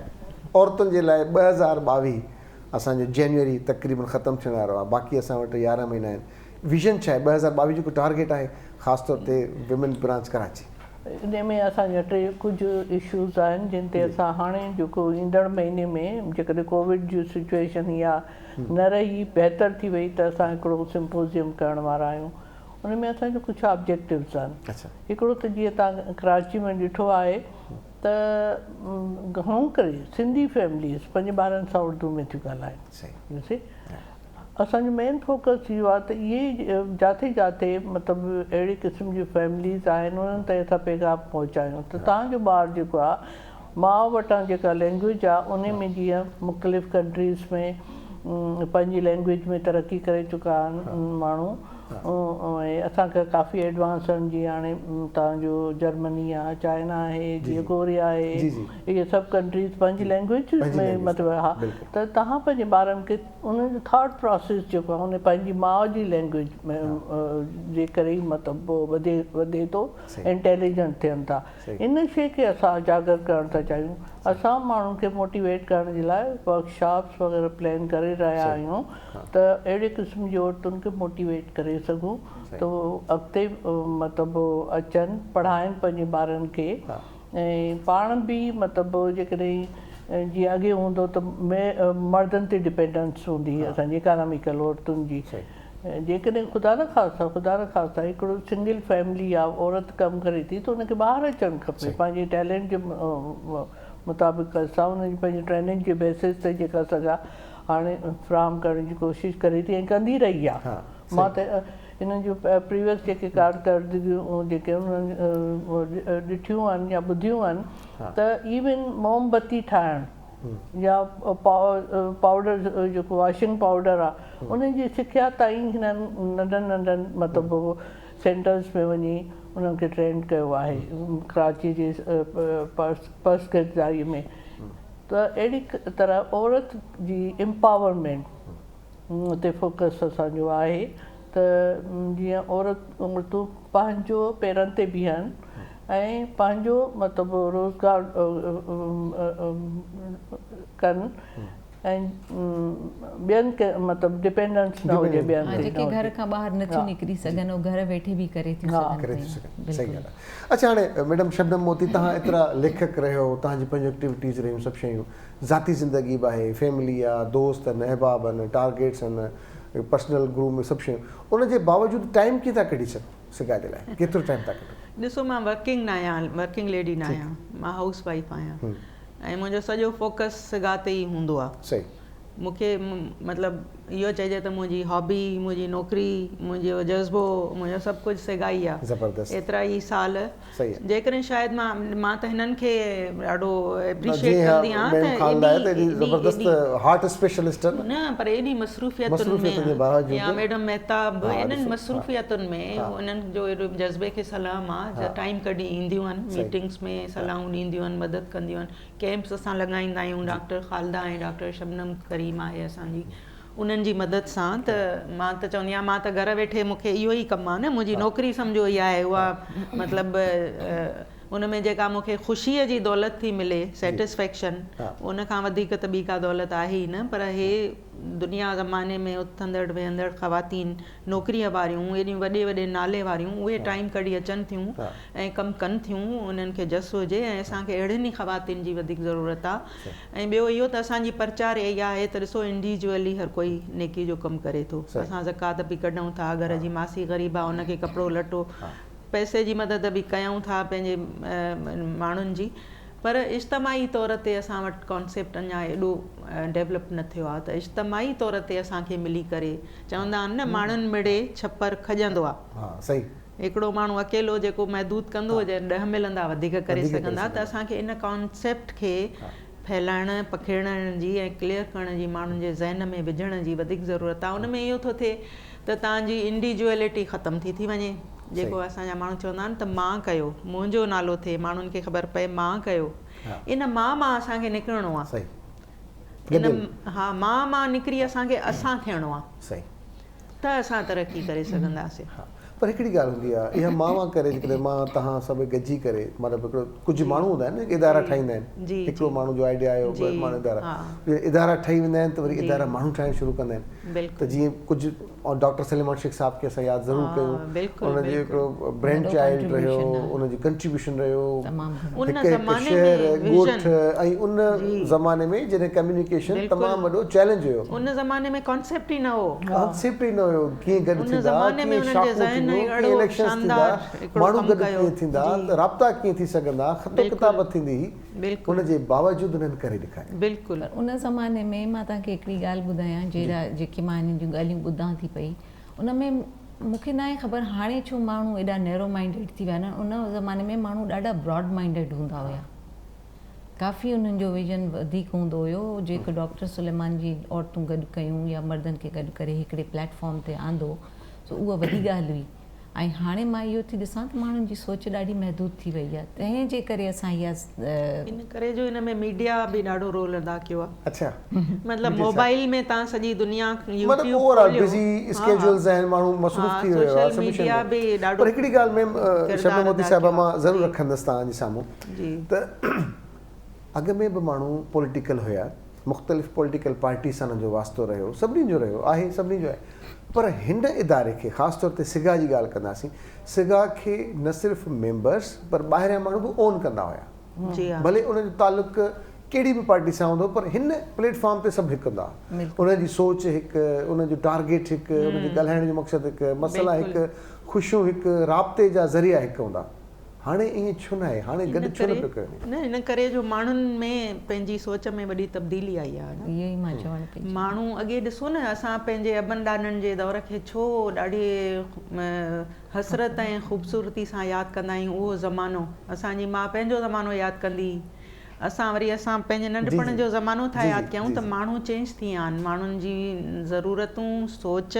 [SPEAKER 1] औरतुनि जे लाइ? 2022 असांजो जनवरी तक़रीबन ख़तमु थियण वारो आहे, बाक़ी असां वटि 11 महीना आहिनि। विज़न छा आहे 2022 जो? को टारगेट आहे ख़ासि तौर ते विमेन ब्रांच कराची?
[SPEAKER 5] इन में असांजा कुझु इशूज़ आहिनि जिन ते असां हाणे जेको ईंदड़ महीने में जेकॾहिं कोविड जी सिचुएशन इहा न रही, बहितर थी वई, त असां हिकिड़ो सिम्पोज़ियम करण वारा आहियूं। उन में असांजो कुझु ऑब्जेक्टिव्स आहिनि। हिकिड़ो त जीअं तव्हां कराची में ॾिठो आहे त घणो करे सिंधी फैमिलीज़ पंहिंजे ॿारनि सां उर्दू में थियूं ॻाल्हाइनि। असांजो मेन फोकस इहो आहे त इहे जिथे जिथे मतिलबु अहिड़ी क़िस्म जूं फैमिलीज़ आहिनि उन्हनि ताईं असां पैगाम पहुचायूं त तव्हांजो ॿारु जेको आहे माउ वटां जेका लैंग्वेज आहे उन में जीअं मुख़्तलिफ़ कंट्रीज़ में पंहिंजी लैंग्वेज में तरक़ी करे चुका आहिनि माण्हू, ऐं असांखे काफ़ी एडवांस आहिनि। जीअं हाणे तव्हांजो जर्मनी आहे, चाइना आहे, जीअं कोरिया आहे, इहे सभु कंट्रीज़ पंहिंजी लैंग्वेज में मतिलबु हा, त तव्हां पंहिंजे ॿारनि खे उनजो थॉट प्रोसेस जेको आहे उन पंहिंजी माउ जी लैंग्वेज में जे करे ई मतिलबु वधे थो, इंटेलिजेंट थियनि था। इन शइ खे असां उजागर करणु था चाहियूं। असां माण्हुनि खे मोटिवेट करण जे लाइ वर्कशॉप्स वग़ैरह प्लान करे रहिया आहियूं त अहिड़े क़िस्म जी औरतुनि खे मोटिवेट करे सघूं त अॻिते मतिलबु अचनि, पढ़ाइनि पंहिंजे ॿारनि खे, ऐं पाण बि मतिलबु जेकॾहिं जीअं अॻे हूंदो त मर्दनि ते डिपेंडेंस हूंदी असांजी इकॉनॉमिकल औरतुनि जी। जेकॾहिं ख़ुदा न ख़ास्ता हिकिड़ो सिंगल फैमिली आहे, औरत कमु करे थी त उनखे ॿाहिरि अचणु खपे पंहिंजे टैलेंट जे मुताबिक़। असां उनजी पंहिंजी ट्रेनिंग जे बेसिस ते जेका सॻा हाणे फ्राहम करण जी कोशिशि करे थी ऐं कंदी रही आहे। मां त हिननि जूं प्रीवियस जेके कारकर्दगियूं जेके उन्हनि ॾिठियूं आहिनि या ॿुधियूं आहिनि त इवन मोमबती ठाहिणु या पाउडर जेको वॉशिंग पाउडर आहे उनजी सिखिया ताईं हिननि नंढनि मतिलबु सेंटर्स में वञी उन्हनि खे ट्रेन कयो आहे कराची जे पर्स गिरदारी में। त अहिड़ी तरह औरत जी एम्पावरमेंट ते फोकस असांजो आहे त जीअं औरतूं पंहिंजो पेरनि ते बीहनि ऐं पंहिंजो मतिलबु रोज़गार कनि ऐं ॿियनि खे मतिलबु डिपेंडेंस न हुजे ॿियनि ते।
[SPEAKER 4] जेके घर खां ॿाहिरि नथियूं निकिरी सघनि उहो घर वेठे बि करे थियूं सघनि।
[SPEAKER 1] सही ॻाल्हि आहे। अच्छा, हाणे मैडम शबनम मोती, तव्हां एतिरा लेखक रहियो, तव्हांजी पंहिंजूं एक्टिविटीज़ रहियूं, सभु शयूं, ज़ाती ज़िंदगी बि आहे, फैमिली आहे, दोस्त आहिनि, अहबाब आहिनि, टारगेट्स आहिनि, पर्सनल ग्रूप में सभु शयूं, उनजे बावजूदि टाइम कीअं था कढी सघो सिगा जे लाइ? केतिरो टाइम था कढो?
[SPEAKER 3] ॾिसो, मां वर्किंग न आहियां, वर्किंग लेडी न आहियां, मां हाउस वाइफ आहियां ऐं मुंहिंजो सॼो फोकस सिगा ते ई हूंदो आहे।
[SPEAKER 1] सही।
[SPEAKER 3] मूंखे मतिलबु इहो चइजे त मुंहिंजी हॉबी, मुंहिंजी नौकिरी, मुंहिंजो जज़्बो, मुंहिंजो सभु कुझु सिगाई आहे।
[SPEAKER 1] ज़बरदस्त।
[SPEAKER 3] एतिरा ई साल
[SPEAKER 1] सही आहे।
[SPEAKER 3] जेकॾहिं शायदि मां त हिननि खे ॾाढो
[SPEAKER 1] जी
[SPEAKER 3] एप्रिशिएट
[SPEAKER 1] हाँ,
[SPEAKER 3] कंदी
[SPEAKER 1] मैम
[SPEAKER 3] आहियां
[SPEAKER 1] ख़ान लाइ त एॾी ज़बरदस्त हार्ट स्पेशलिस्ट आहिनि
[SPEAKER 3] न, पर एॾी मसरूफ़ियतुनि
[SPEAKER 1] मसरूफ़ियतुनि जे
[SPEAKER 3] में
[SPEAKER 1] बावजूदि।
[SPEAKER 3] या मैडम मेहताब
[SPEAKER 1] हा,
[SPEAKER 3] इन्हनि
[SPEAKER 1] ॾिसो,
[SPEAKER 3] मसरूफ़ियतुनि में उन्हनि जो एॾो जज़्बे खे सलाम आहे। टाइम कढी ईंदियूं आहिनि मीटिंग्स में, सलाहूं ॾींदियूं आहिनि, मदद कंदियूं आहिनि। कैंप्स असां लॻाईंदा आहियूं, डॉक्टर ख़ालदा ऐं डॉक्टर शबनम करीम आहे असांजी, उन्हनि जी मदद सां। त मां त चवंदी आहियां मां त घर वेठे मूंखे इहो ई कमु आहे न, मुंहिंजी नौकिरी सम्झो इहा आहे। उहा मतिलबु उन में जेका मूंखे ख़ुशीअ जी दौलत थी मिले, सेटिस्फेक्शन, उन खां वधीक त ॿी का दौलत आहे ई न। पर हे दुनिया ज़माने में उथंदड़ वेहंदड़ ख़वातीन, नौकिरीअ वारियूं, एॾियूं वॾे वॾे नाले वारियूं, उहे टाइम कढी अचनि थियूं ऐं कमु कनि थियूं, उन्हनि खे जस हुजे। ऐं असांखे अहिड़ियुनि ई ख़वातीन जी वधीक ज़रूरत आहे। ऐं ॿियो इहो त असांजी प्रचार इहा आहे त ॾिसो इंडिविजुअली हर कोई नेकी जो कमु करे थो। असां ज़कात बि कढूं था, घर जी मासी ग़रीब आहे उनखे कपिड़ो लटो, पैसे जी मदद बि कयूं था पंहिंजे माण्हुनि जी। पर इज्तमाही तौर ते असां वटि कॉन्सेप्ट अञा एॾो डेवलप न थियो आहे। त इज्तमाही तौर ते असांखे मिली करे, चवंदा आहिनि न माण्हुनि मिड़े छपर खॼंदो आहे।
[SPEAKER 1] सही।
[SPEAKER 3] हिकिड़ो माण्हू अकेलो जेको महदूद कंदो हुजे, 10 मिलंदा वधीक करे सघंदा। त असांखे इन कॉन्सेप्ट खे फैलाइण, पखेड़ण जी ऐं क्लियर करण जी माण्हुनि जे ज़हन में विझण जी वधीक ज़रूरत आहे। उन में इहो थो थिए त तव्हांजी इंडिविजुअलिटी ख़तमु थी वञे। जेको असांजा माण्हू चवंदा आहिनि त मां कयो, मुंहिंजो नालो थिए, माण्हुनि खे ख़बर पए मां कयो। इन मां असांखे निकिरणो आहे। हा, मां निकिरी असांखे असां थियणो आहे, त असां तरक़ी करे सघंदासीं।
[SPEAKER 1] पर हिकिड़ी ॻाल्हि हूंदी आहे, इहा मां करे जेकॾहिं मां तव्हां सभु गॾिजी करे, मतिलबु हिकिड़ो कुझु माण्हू हूंदा आहिनि इदारा ठाहींदा आहिनि। हिकिड़ो माण्हू जो आइडिया आयो, ॿ माण्हू इदारा ठही वेंदा आहिनि, त वरी इदारा माण्हू ठाहिणु शुरू कंदा आहिनि। त जीअं कुझु डॉक्टर सलीमान शेख साहब खे असां यादि ज़रूरु कयूं, उनजो हिकिड़ो ब्रेंड चाइल्ड रहियो, उनजी कंट्रीब्यूशन रहियो शहर ॻोठ। ऐं उन ज़माने में जॾहिं कम्युनिकेशन तमामु वॾो चैलेंज हुयो,
[SPEAKER 3] उन ज़माने में कॉन्सेप्ट ई न हो।
[SPEAKER 1] कॉन्सेप्ट ई न हुयो कीअं गॾु थींदा, माण्हू गॾु कीअं थींदा, राब्ता कीअं थी सघंदा, ख़त किताब थींदी। उनजे बावजूदि उन्हनि करे ॾेखारियो।
[SPEAKER 3] बिल्कुलु।
[SPEAKER 4] उन ज़माने में मां तव्हांखे हिकिड़ी ॻाल्हि ॿुधायां, जहिड़ा जेके मां हिननि जूं ॻाल्हियूं ॿुधां थी पई, उन में मूंखे न आहे ख़बर हाणे छो माण्हू एॾा नैरो माइंडेड थी विया आहिनि। उन ज़माने में माण्हू ॾाढा ब्रॉड माइंडेड हूंदा हुया, काफ़ी उन्हनि जो विजन वधीक हूंदो हुयो। जेको डॉक्टर सुलेमान जी औरतूं गॾु कयूं या मर्दनि खे गॾु करे हिकिड़े प्लेटफॉर्म ते आंदो, सो उहा वॾी ॻाल्हि हुई। ऐं हाणे मां इहो थी ॾिसां त माण्हुनि जी सोच ॾाढी महदूद थी वई आहे। तंहिंजे करे असां इहा
[SPEAKER 3] इन करे जो हिन में मीडिया बि ॾाढो रोल अदा कयो आहे।
[SPEAKER 1] अच्छा,
[SPEAKER 3] मतिलबु मोबाइल में तव्हां सॼी दुनिया
[SPEAKER 1] मतलब ओवरऑल बिज़ी स्केड्यूल्स आहिनि, माण्हू मसरूफ़ थी वियो आहे,
[SPEAKER 3] मीडिया बि ॾाढो।
[SPEAKER 1] पर हिकिड़ी ॻाल्हि में शबनम मोदी साहिबा मां ज़रूरु रखंदसि तव्हांजे साम्हूं त अॻ में बि माण्हू पॉलिटिकल हुया, मुख़्तलिफ़ पॉलिटिकल पार्टी सां हुनजो वास्तो रहियो, सभिनी जो रहियो आहे, सभिनी जो आहे। पर हिन इदारे खे ख़ासि तौर ते सिगा जी ॻाल्हि कंदासीं, सिगा खे न सिर्फ़ु मेंबर्स पर ॿाहिरियां माण्हू बि ओन कंदा हुया। भले उनजो तालुक़ु कहिड़ी बि पार्टी सां हूंदो, पर हिन प्लेटफॉर्म ते सभु हिकु हूंदा। उनजी सोच हिकु, उनजो टारगेट हिकु, उनजे ॻाल्हाइण जो मक़सदु हिकु, मसइला हिकु, ख़ुशियूं हिकु, राब्ते जा ज़रिया हिकु हूंदा। हाणे ईअं छो न आहे, हाणे गॾु छो न पियो करे?
[SPEAKER 3] न, इन करे जो माण्हुनि में पंहिंजी सोच में वॾी तब्दीली आई आहे।
[SPEAKER 4] इहो ई मां चवणु पई।
[SPEAKER 3] माण्हू अॻे ॾिसो न, असां पंहिंजे अबनि ॾाॾनि जे दौर खे छो ॾाढी हसरत ऐं ख़ूबसूरती सां यादि कंदा आहियूं। उहो ज़मानो असांजी माउ पंहिंजो ज़मानो यादि कंदी, असां वरी असां पंहिंजे नंढपण जो ज़मानो था यादि कयूं। त माण्हू चेंज थी विया आहिनि, माण्हुनि जी ज़रूरतूं, सोच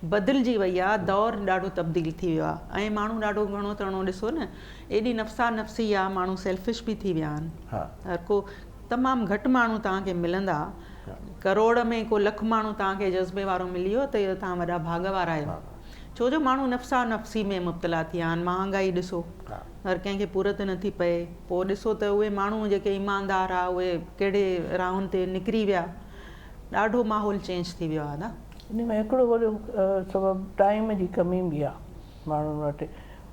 [SPEAKER 3] बदिलजी वई आहे, दौर ॾाढो तब्दील थी वियो आहे। ऐं माण्हू ॾाढो घणो तणो ॾिसो न, एॾी नफ़्सा नफ़्सी आहे, माण्हू सेल्फिश बि थी विया आहिनि। हर को तमामु घटि माण्हू तव्हांखे मिलंदा, करोड़ में को लख माण्हू तव्हांखे जज़्बे वारो मिली वियो त इहो तव्हां वॾा भाग वारा आहियो। छो जो माण्हू नफ़्सा नफ़्सी में मुब्तला थी विया आहिनि। महांगाई ॾिसो, हर कंहिंखे पूरत नथी पए। पोइ ॾिसो त उहे माण्हू जेके ईमानदार आहे, उहे कहिड़े राहुनि ते निकिरी विया। ॾाढो माहौल चेंज थी वियो आहे न।
[SPEAKER 5] इन में हिकिड़ो वॾो सबबु टाइम जी कमी बि आहे माण्हुनि वटि।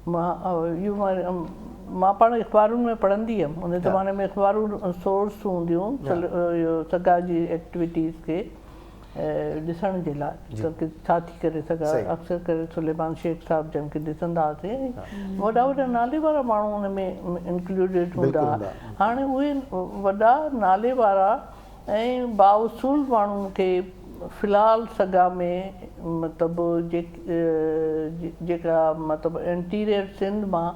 [SPEAKER 5] मां पाण अख़बारुनि में पढ़ंदी हुअमि, उन ज़माने में अख़बारूं सोर्स हूंदियूं सगा जी एक्टिविटीज़ खे ॾिसण जे लाइ, त छा थी करे सघा। अक्सर करे सुलेमान शेख साहिब जन खे ॾिसंदा हुआसीं, वॾा वॾा नाले वारा माण्हू हुन में इंक्लूडेड हूंदा। हाणे उहे वॾा नाले वारा ऐं बावसूल माण्हुनि खे फ़िलहालु सॻा में मतिलबु जेका मतिलबु इंटीरियर सिंध मां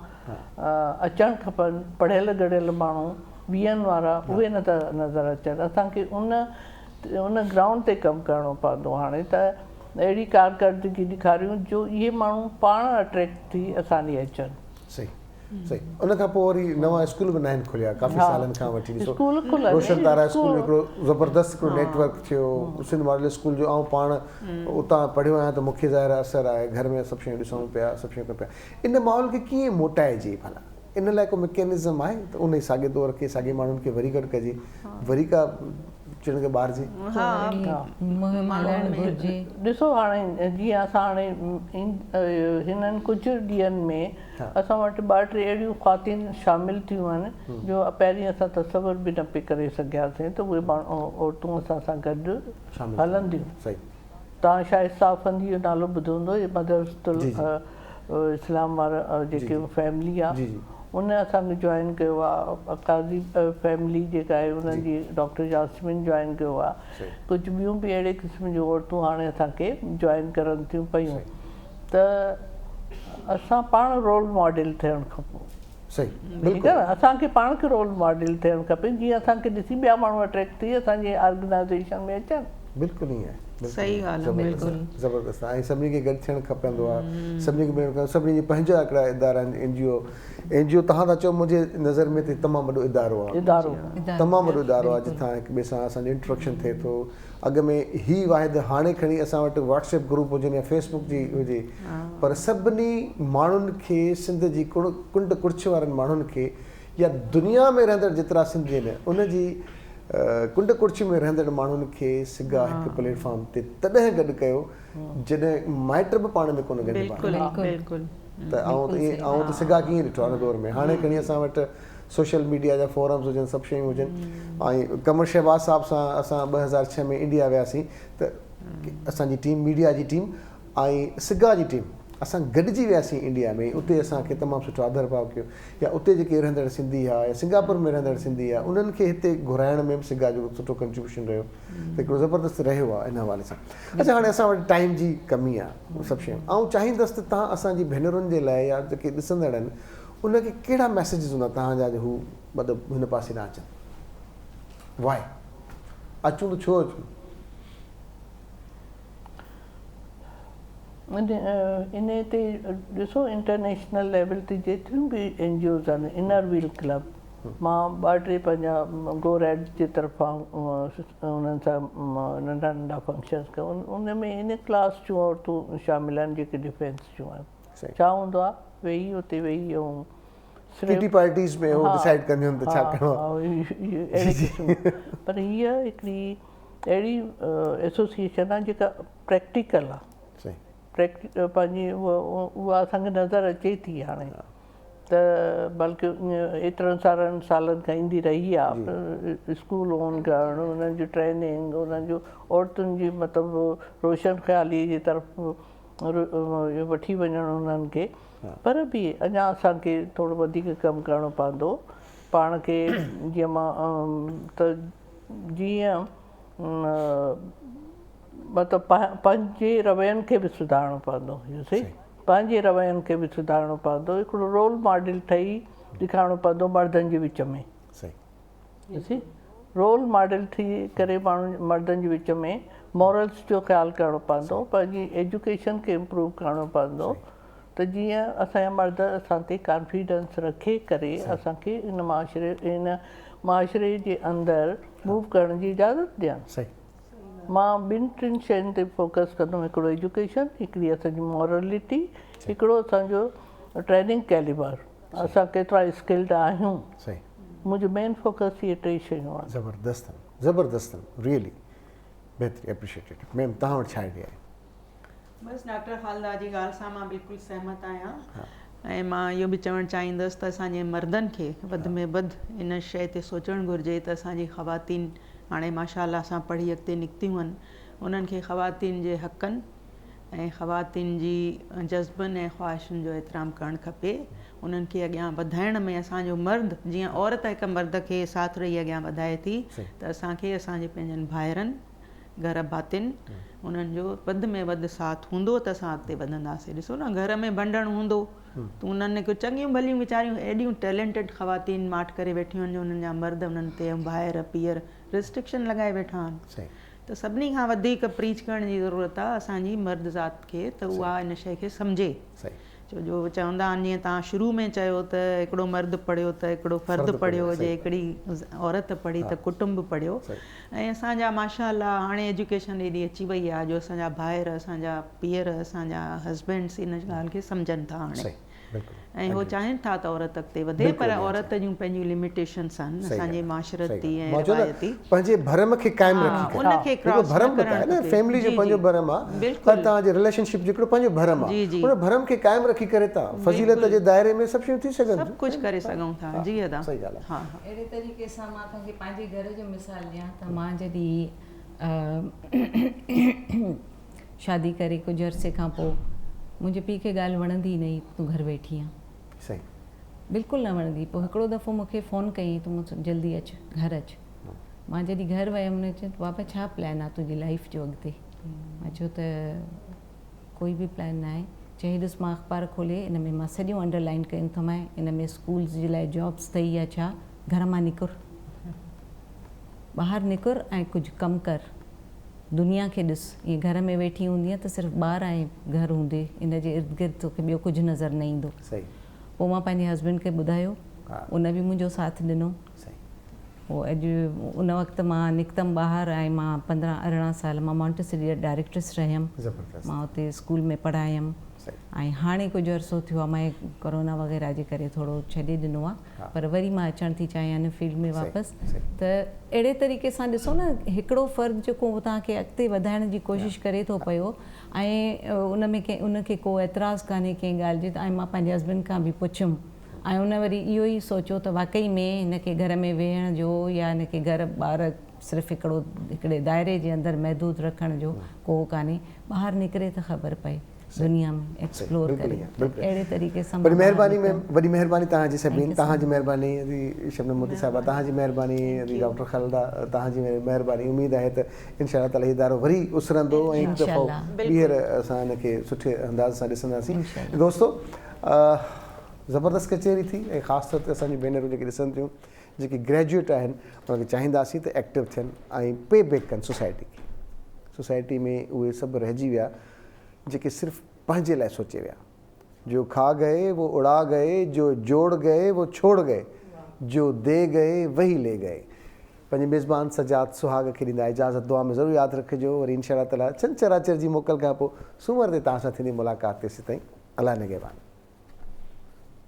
[SPEAKER 5] अचणु खपनि पढ़ियल गढ़ियल माण्हू वीहनि वारा उहे नथा नज़र अचनि। असांखे उन ग्राउंड ते कमु करिणो पवंदो हाणे त अहिड़ी कारकर्दगी ॾेखारियूं जो इहे माण्हू पाण अट्रैक्ट थी असांॾे अचनि।
[SPEAKER 1] सही सही। उन खां पोइ वरी नवां स्कूल बि आहिनि खुलिया काफ़ी सालनि खां वठी।
[SPEAKER 5] स्कूल खुलिया,
[SPEAKER 1] रोशन तारा स्कूल हिकिड़ो ज़बरदस्त हिकिड़ो नेटवर्क थियो सिंध मॉडल स्कूल जो। ऐं पाण उतां पढ़ियो आहियां त मूंखे ज़ाहिर असरु आहे, घर में सभु शयूं ॾिसूं पिया, सभु शयूं कयूं पिया। इन माहौल खे कीअं मोटाइजे भला? इन लाइ को मैकेनिज़म आहे त उन साॻे दौर खे साॻे माण्हुनि खे वरी गॾु कजे, वरी का चिण खे ॿारिजे?
[SPEAKER 5] ॾिसो हाणे जीअं असां हाणे हिननि कुझु ॾींहंनि में असां वटि 2-3 अहिड़ियूं ख़्वातीन शामिलु थियूं आहिनि जो पहिरीं असां तसवुर बि न पिए करे सघियासीं त उहे माण्हू औरतूं असां सां गॾु हलंदियूं।
[SPEAKER 1] सही।
[SPEAKER 5] तव्हां शायदि साफ़ंदी जो नालो ॿुधो हूंदो, मदरसतुल इस्लाम वारा जेके फैमिली आहे उन असांखे जॉइन कयो आहे। अकाज़ी फैमिली जेका आहे उन्हनि जी डॉक्टर यास्मीन जॉइन कयो आहे। कुझु ॿियूं बि अहिड़े क़िस्म जूं औरतूं हाणे असांखे जॉइन करनि थियूं पयूं। त असां पाण रोल मॉडल थियणु खपूं।
[SPEAKER 1] सही,
[SPEAKER 5] ठीकु आहे न? असांखे पाण खे रोल मॉडल थियणु खपे जीअं असांखे ॾिसी ॿिया माण्हू अट्रैक्ट थी असांजे ऑर्गेनाइज़ेशन में अचनि।
[SPEAKER 1] बिल्कुलु ईअं आहे।
[SPEAKER 3] सही ॻाल्हि आहे, बिल्कुलु
[SPEAKER 1] ज़बरदस्त आहे। ऐं सभिनी खे गॾु थियणु खपंदो आहे, सभिनी खे सभिनी जी पंहिंजा हिकिड़ा इदारा आहिनि। एनजीओ तव्हां था चओ मुंहिंजे नज़र में त तमामु वॾो इदारो आहे, तमामु वॾो इदारो आहे जितां हिक ॿिए सां असांजो इंट्रोडक्शन थिए थो। अॻ में ही वाहिद हाणे खणी असां वटि व्हाट्सएप ग्रुप हुजनि या फेसबुक जी हुजे, पर सभिनी माण्हुनि खे सिंध जी कुंड कुर्छ वारनि माण्हुनि खे या दुनिया में रहंदड़ जेतिरा सिंधी आहिनि उनजी कुंड कुर्छी में रहंदड़ माण्हुनि खे सिगा हिकु प्लेटफॉर्म ते तॾहिं गॾु कयो जॾहिं माइट बि पाण में कोन गॾु। त सिगा कीअं ॾिठो आहे दौर में? हाणे खणी असां वटि सोशल मीडिया जा फोरम्स हुजनि, सभु शयूं हुजनि। ऐं कमर शहबाज साहब सां असां 2006 में इंडिया वियासीं त असांजी टीम, मीडिया जी टीम ऐं सिगा जी टीम असां गॾिजी वियासीं इंडिया में। उते असांखे तमामु सुठो आदर भाव कयो। या उते जेके रहंदड़ सिंधी आहे या सिंगापुर में रहंदड़ सिंधी आहे उन्हनि खे हिते घुराइण में बि सिगा जो सुठो कंट्रीब्यूशन रहियो, त हिकिड़ो ज़बरदस्त रहियो आहे इन हवाले सां। अच्छा, हाणे असां वटि टाइम जी कमी आहे सभु शयूं। ऐं चाहींदुसि त तव्हां असांजी भेनरुनि जे लाइ या जेके ॾिसंदड़ आहिनि उनखे कहिड़ा मैसेजिस हूंदा तव्हांजा जो हू मतिलबु हिन पासे न अचनि? वाए अचूं त छो अचूं?
[SPEAKER 5] इन ते ॾिसो इंटरनेशनल लेवल ते जेतिरियूं बि NGOs आहिनि, इनर व्हील क्लब, मां 2-3 पंहिंजा गो रेड जे तरफ़ां उन्हनि सां नंढा नंढा फंक्शन्स कया। उन में इन क्लास जूं औरतूं शामिल आहिनि जेके डिफेंस जूं आहिनि। छा हूंदो आहे, वेही उते वेही ऐं
[SPEAKER 1] किटी पार्टीज़ में हो डिसाइड कंदियूं आहिनि त छा करिणो आहे
[SPEAKER 5] अहिड़े क़िस्म। पर हीअ हिकिड़ी अहिड़ी एसोसिएशन आहे जेका प्रैक्टिकल आहे। पंहिंजी उहा असांखे नज़र अचे थी हाणे त बल्कि एतिरनि सालनि खां ईंदी रही आहे। स्कूल ऑन करणु, उन्हनि जी ट्रेनिंग, उन्हनि जो औरतुनि जी मतिलबु रोशन ख़्याली जी तरफ़ वठी वञणु उन्हनि खे। पर बि अञा असांखे थोरो वधीक कमु करिणो पवंदो पाण खे। जीअं मां त जीअं मतिलबु पंहिंजे रवैयनि खे बि सुधारणो पवंदो। पंहिंजे रवैयनि खे बि सुधारणो पवंदो। हिकिड़ो रोल मॉडल ठही ॾेखारिणो पवंदो मर्दनि जे विच में। रोल मॉडल थी करे माण्हू मर्दनि जे विच में मॉरल्स जो ख़्यालु करिणो पवंदो, पंहिंजी एजुकेशन खे इम्प्रूव करिणो पवंदो त जीअं असांजा मर्द असां ते कॉन्फिडेंस रखे करे असांखे इन माशरे जे अंदरि मूव करण जी इजाज़त ॾियनि। मां 2-3 शयुनि ते फोकस कंदुमि। हिकिड़ो एजुकेशन, हिकिड़ी असांजी मॉरलिटी, हिकिड़ो असांजो ट्रेनिंग कैलिबर, असां केतिरा स्किल्ड आहियूं। मुंहिंजो मेन फोकस इहे 3 शयूं आहिनि।
[SPEAKER 1] ज़बरदस्त रियली बेहतरीन एप्रिशिएटेड। मैम तव्हां वटि छा आइडिया आहे?
[SPEAKER 3] बसि डॉक्टर खालदा जी ॻाल्हि सां मां बिल्कुलु सहमत आहियां। ऐं मां इहो बि चवणु चाहींदसि त असांजे मर्दनि खे वधि में वधि इन शइ ते सोचणु घुरिजे त असांजी ख़वातीन हाणे माशाअल्लाह सां पढ़ी अॻिते निकितियूं आहिनि, उन्हनि खे ख़वातीन जे हक़नि ऐं ख़वातीन जी जज़्बनि ऐं ख़्वाहिशुनि जो एतिराम करणु खपे, उन्हनि खे अॻियां वधाइण में असांजो मर्द, जीअं औरत हिकु मर्द खे साथ रही अॻियां वधाए थी, त असांखे असांजे पंहिंजनि भाइरनि घर भातियुनि उन्हनि जो वधि में वधि साथ हूंदो त असां अॻिते वधंदासीं। ॾिसो न, घर में भंडण हूंदो त उन्हनि को चङियूं भलियूं वीचारियूं एॾियूं टैलेंटेड ख़वातीन माठ करे वेठियूं आहिनि जो उन्हनि जा मर्द उन्हनि ते भाइर पीअर रिस्ट्रिक्शन लॻाए वेठा आहिनि। त सभिनी खां वधीक प्रीच करण जी ज़रूरत आहे असांजी मर्द ज़ात खे, त उहा इन शइ खे सम्झे। छो जो चवंदा आहिनि, जीअं तव्हां शुरू में चयो त हिकिड़ो मर्द पढ़ियो त हिकिड़ो फ़र्द पढ़ियो हुजे, हिकिड़ी औरत पढ़ी त कुटुंब पढ़ियो। ऐं असांजा माशाअल्लाह हाणे एजुकेशन एॾी अची वई आहे जो असांजा भाइर, असांजा पीअर, असांजा हस्बैंड्स इन ॻाल्हि खे सम्झनि था हाणे, ऐं हो चाहिनि था त औरत अॻिते वधे, पर औरत जूं पंहिंजियूं लिमिटेशंस आहिनि असांजे माशरती ऐं रिवायती।
[SPEAKER 1] पंहिंजे भरम खे क़ाइमु रखी
[SPEAKER 3] उनखे क्रॉस
[SPEAKER 1] भरम ॿुधाए न, फैमिली जो पंहिंजो भरम आहे, पर तव्हांजे रिलेशनशिप जो हिकिड़ो पंहिंजो भरम आहे, उन भरम खे क़ाइमु रखी करे तव्हां फज़ीलत जे दायरे में सभु शयूं थी सघनि,
[SPEAKER 3] सभु कुझु करे सघूं था। जी अदा,
[SPEAKER 1] सही ॻाल्हि आहे।
[SPEAKER 3] हा,
[SPEAKER 4] अहिड़े तरीक़े सां मां तव्हांखे पंहिंजे घर जो मिसाल ॾियां त मां जॾहिं शादी करे कुझु अरसे खां पोइ मुंहिंजे पीउ खे ॻाल्हि वणंदी न हुई, तूं घर वेठी आहीं,
[SPEAKER 1] सही,
[SPEAKER 4] बिल्कुलु न वणंदी। पोइ हिकिड़ो दफ़ो मूंखे फ़ोन कयईं, तूं मूंसां जल्दी अचु, घर अचु। मां जॾहिं घर वियमि, उन चयो बाबा छा प्लान आहे तुंहिंजी लाइफ जो अॻिते? मां चयो त कोई बि प्लान न आहे। चई ॾिस, मां अख़बार खोले इन में मां सॼियूं अंडरलाइन कयूं थमाए, इन में स्कूल्स जे लाइ जॉब्स अथई या छा, घर मां निकिर, ॿाहिरि निकिर ऐं कुझु कमु कर, दुनिया खे ॾिस। ईअं घर में वेठी हूंदीअ त सिर्फ़ु ॿार ऐं घर हूंदे, इन जे इर्द गिर्द तोखे ॿियो कुझु नज़र न ईंदो। पोइ मां पंहिंजे हस्बैंड खे ॿुधायो, उन बि मुंहिंजो साथ ॾिनो। पोइ अॼु उन वक़्तु मां निकितमि ॿाहिरि, ऐं मां 15-18 साल मां मॉन्टेसरी डायरेक्ट्रेस रहियमि, मां हुते स्कूल में पढ़ायमि। ऐं हाणे कुझु अर्सो थियो आहे, मां कोरोना वग़ैरह जे करे थोरो छॾे ॾिनो आहे, पर वरी मां अचणु थी चाहियां हिन फील्ड में वापसि। त अहिड़े तरीक़े सां ॾिसो न, हिकिड़ो फ़र्द जेको तव्हांखे अॻिते वधाइण जी कोशिशि करे थो पियो, ऐं उन में उनखे को एतिराज़ु कान्हे कंहिं ॻाल्हि जी। ऐं मां पंहिंजे हस्बैंड खां बि पुछियमि, ऐं उन वरी इहो ई सोचियो त वाक़ई में हिनखे घर में वेहण जो या हिनखे घर ॿार सिर्फ़ु हिकिड़े दायरे जे अंदरि महदूद रखण जो को कान्हे, ॿाहिरि निकिरे त ख़बर पए, दुनिया में एक्सप्लोर करे। अहिड़े तरीक़े सां
[SPEAKER 1] वॾी महिरबानी में वॾी महिरबानी तव्हांजी सभिनी, तव्हांजी महिरबानी शबनम मोदी साहिबा, तव्हांजी महिरबानी डॉक्टर ख़ालिदा, तव्हांजी महिरबानी। उमेदु आहे त इंशाअल्लाह ताला इदारो वरी उसरंदो ऐं हिकु दफ़ो ॿीहर असां हिनखे सुठे अंदाज़ सां ॾिसंदासीं। दोस्तो, ज़बरदस्त कचेरी थी, ऐं ख़ासि तौर ते असांजी भेनरूं जेके ॾिसनि थियूं, जेके ग्रेजुएट आहिनि, उनखे चाहींदासीं त एक्टिव थियनि ऐं पे बैक कनि सोसाइटी खे। सोसाइटी में उहे सभु रहिजी विया जेके सिर्फ़ु पंहिंजे लाइ सोचे विया, जो खा गए वो उड़ा गए, जो जोड़ गए वो छोड़ गए, जो दे गए वही ले गए। पंहिंजे मेज़बान सजाद सुहाग खे ॾींदा इजाज़त, दुआ में ज़रूरु यादि रखिजो। वरी इंशाअल्लाह ताला चंचराचर जी मोकल खां पोइ सूमर ते तव्हां सां थींदी मुलाक़ात, तेसि ताईं अलाह निगहबान।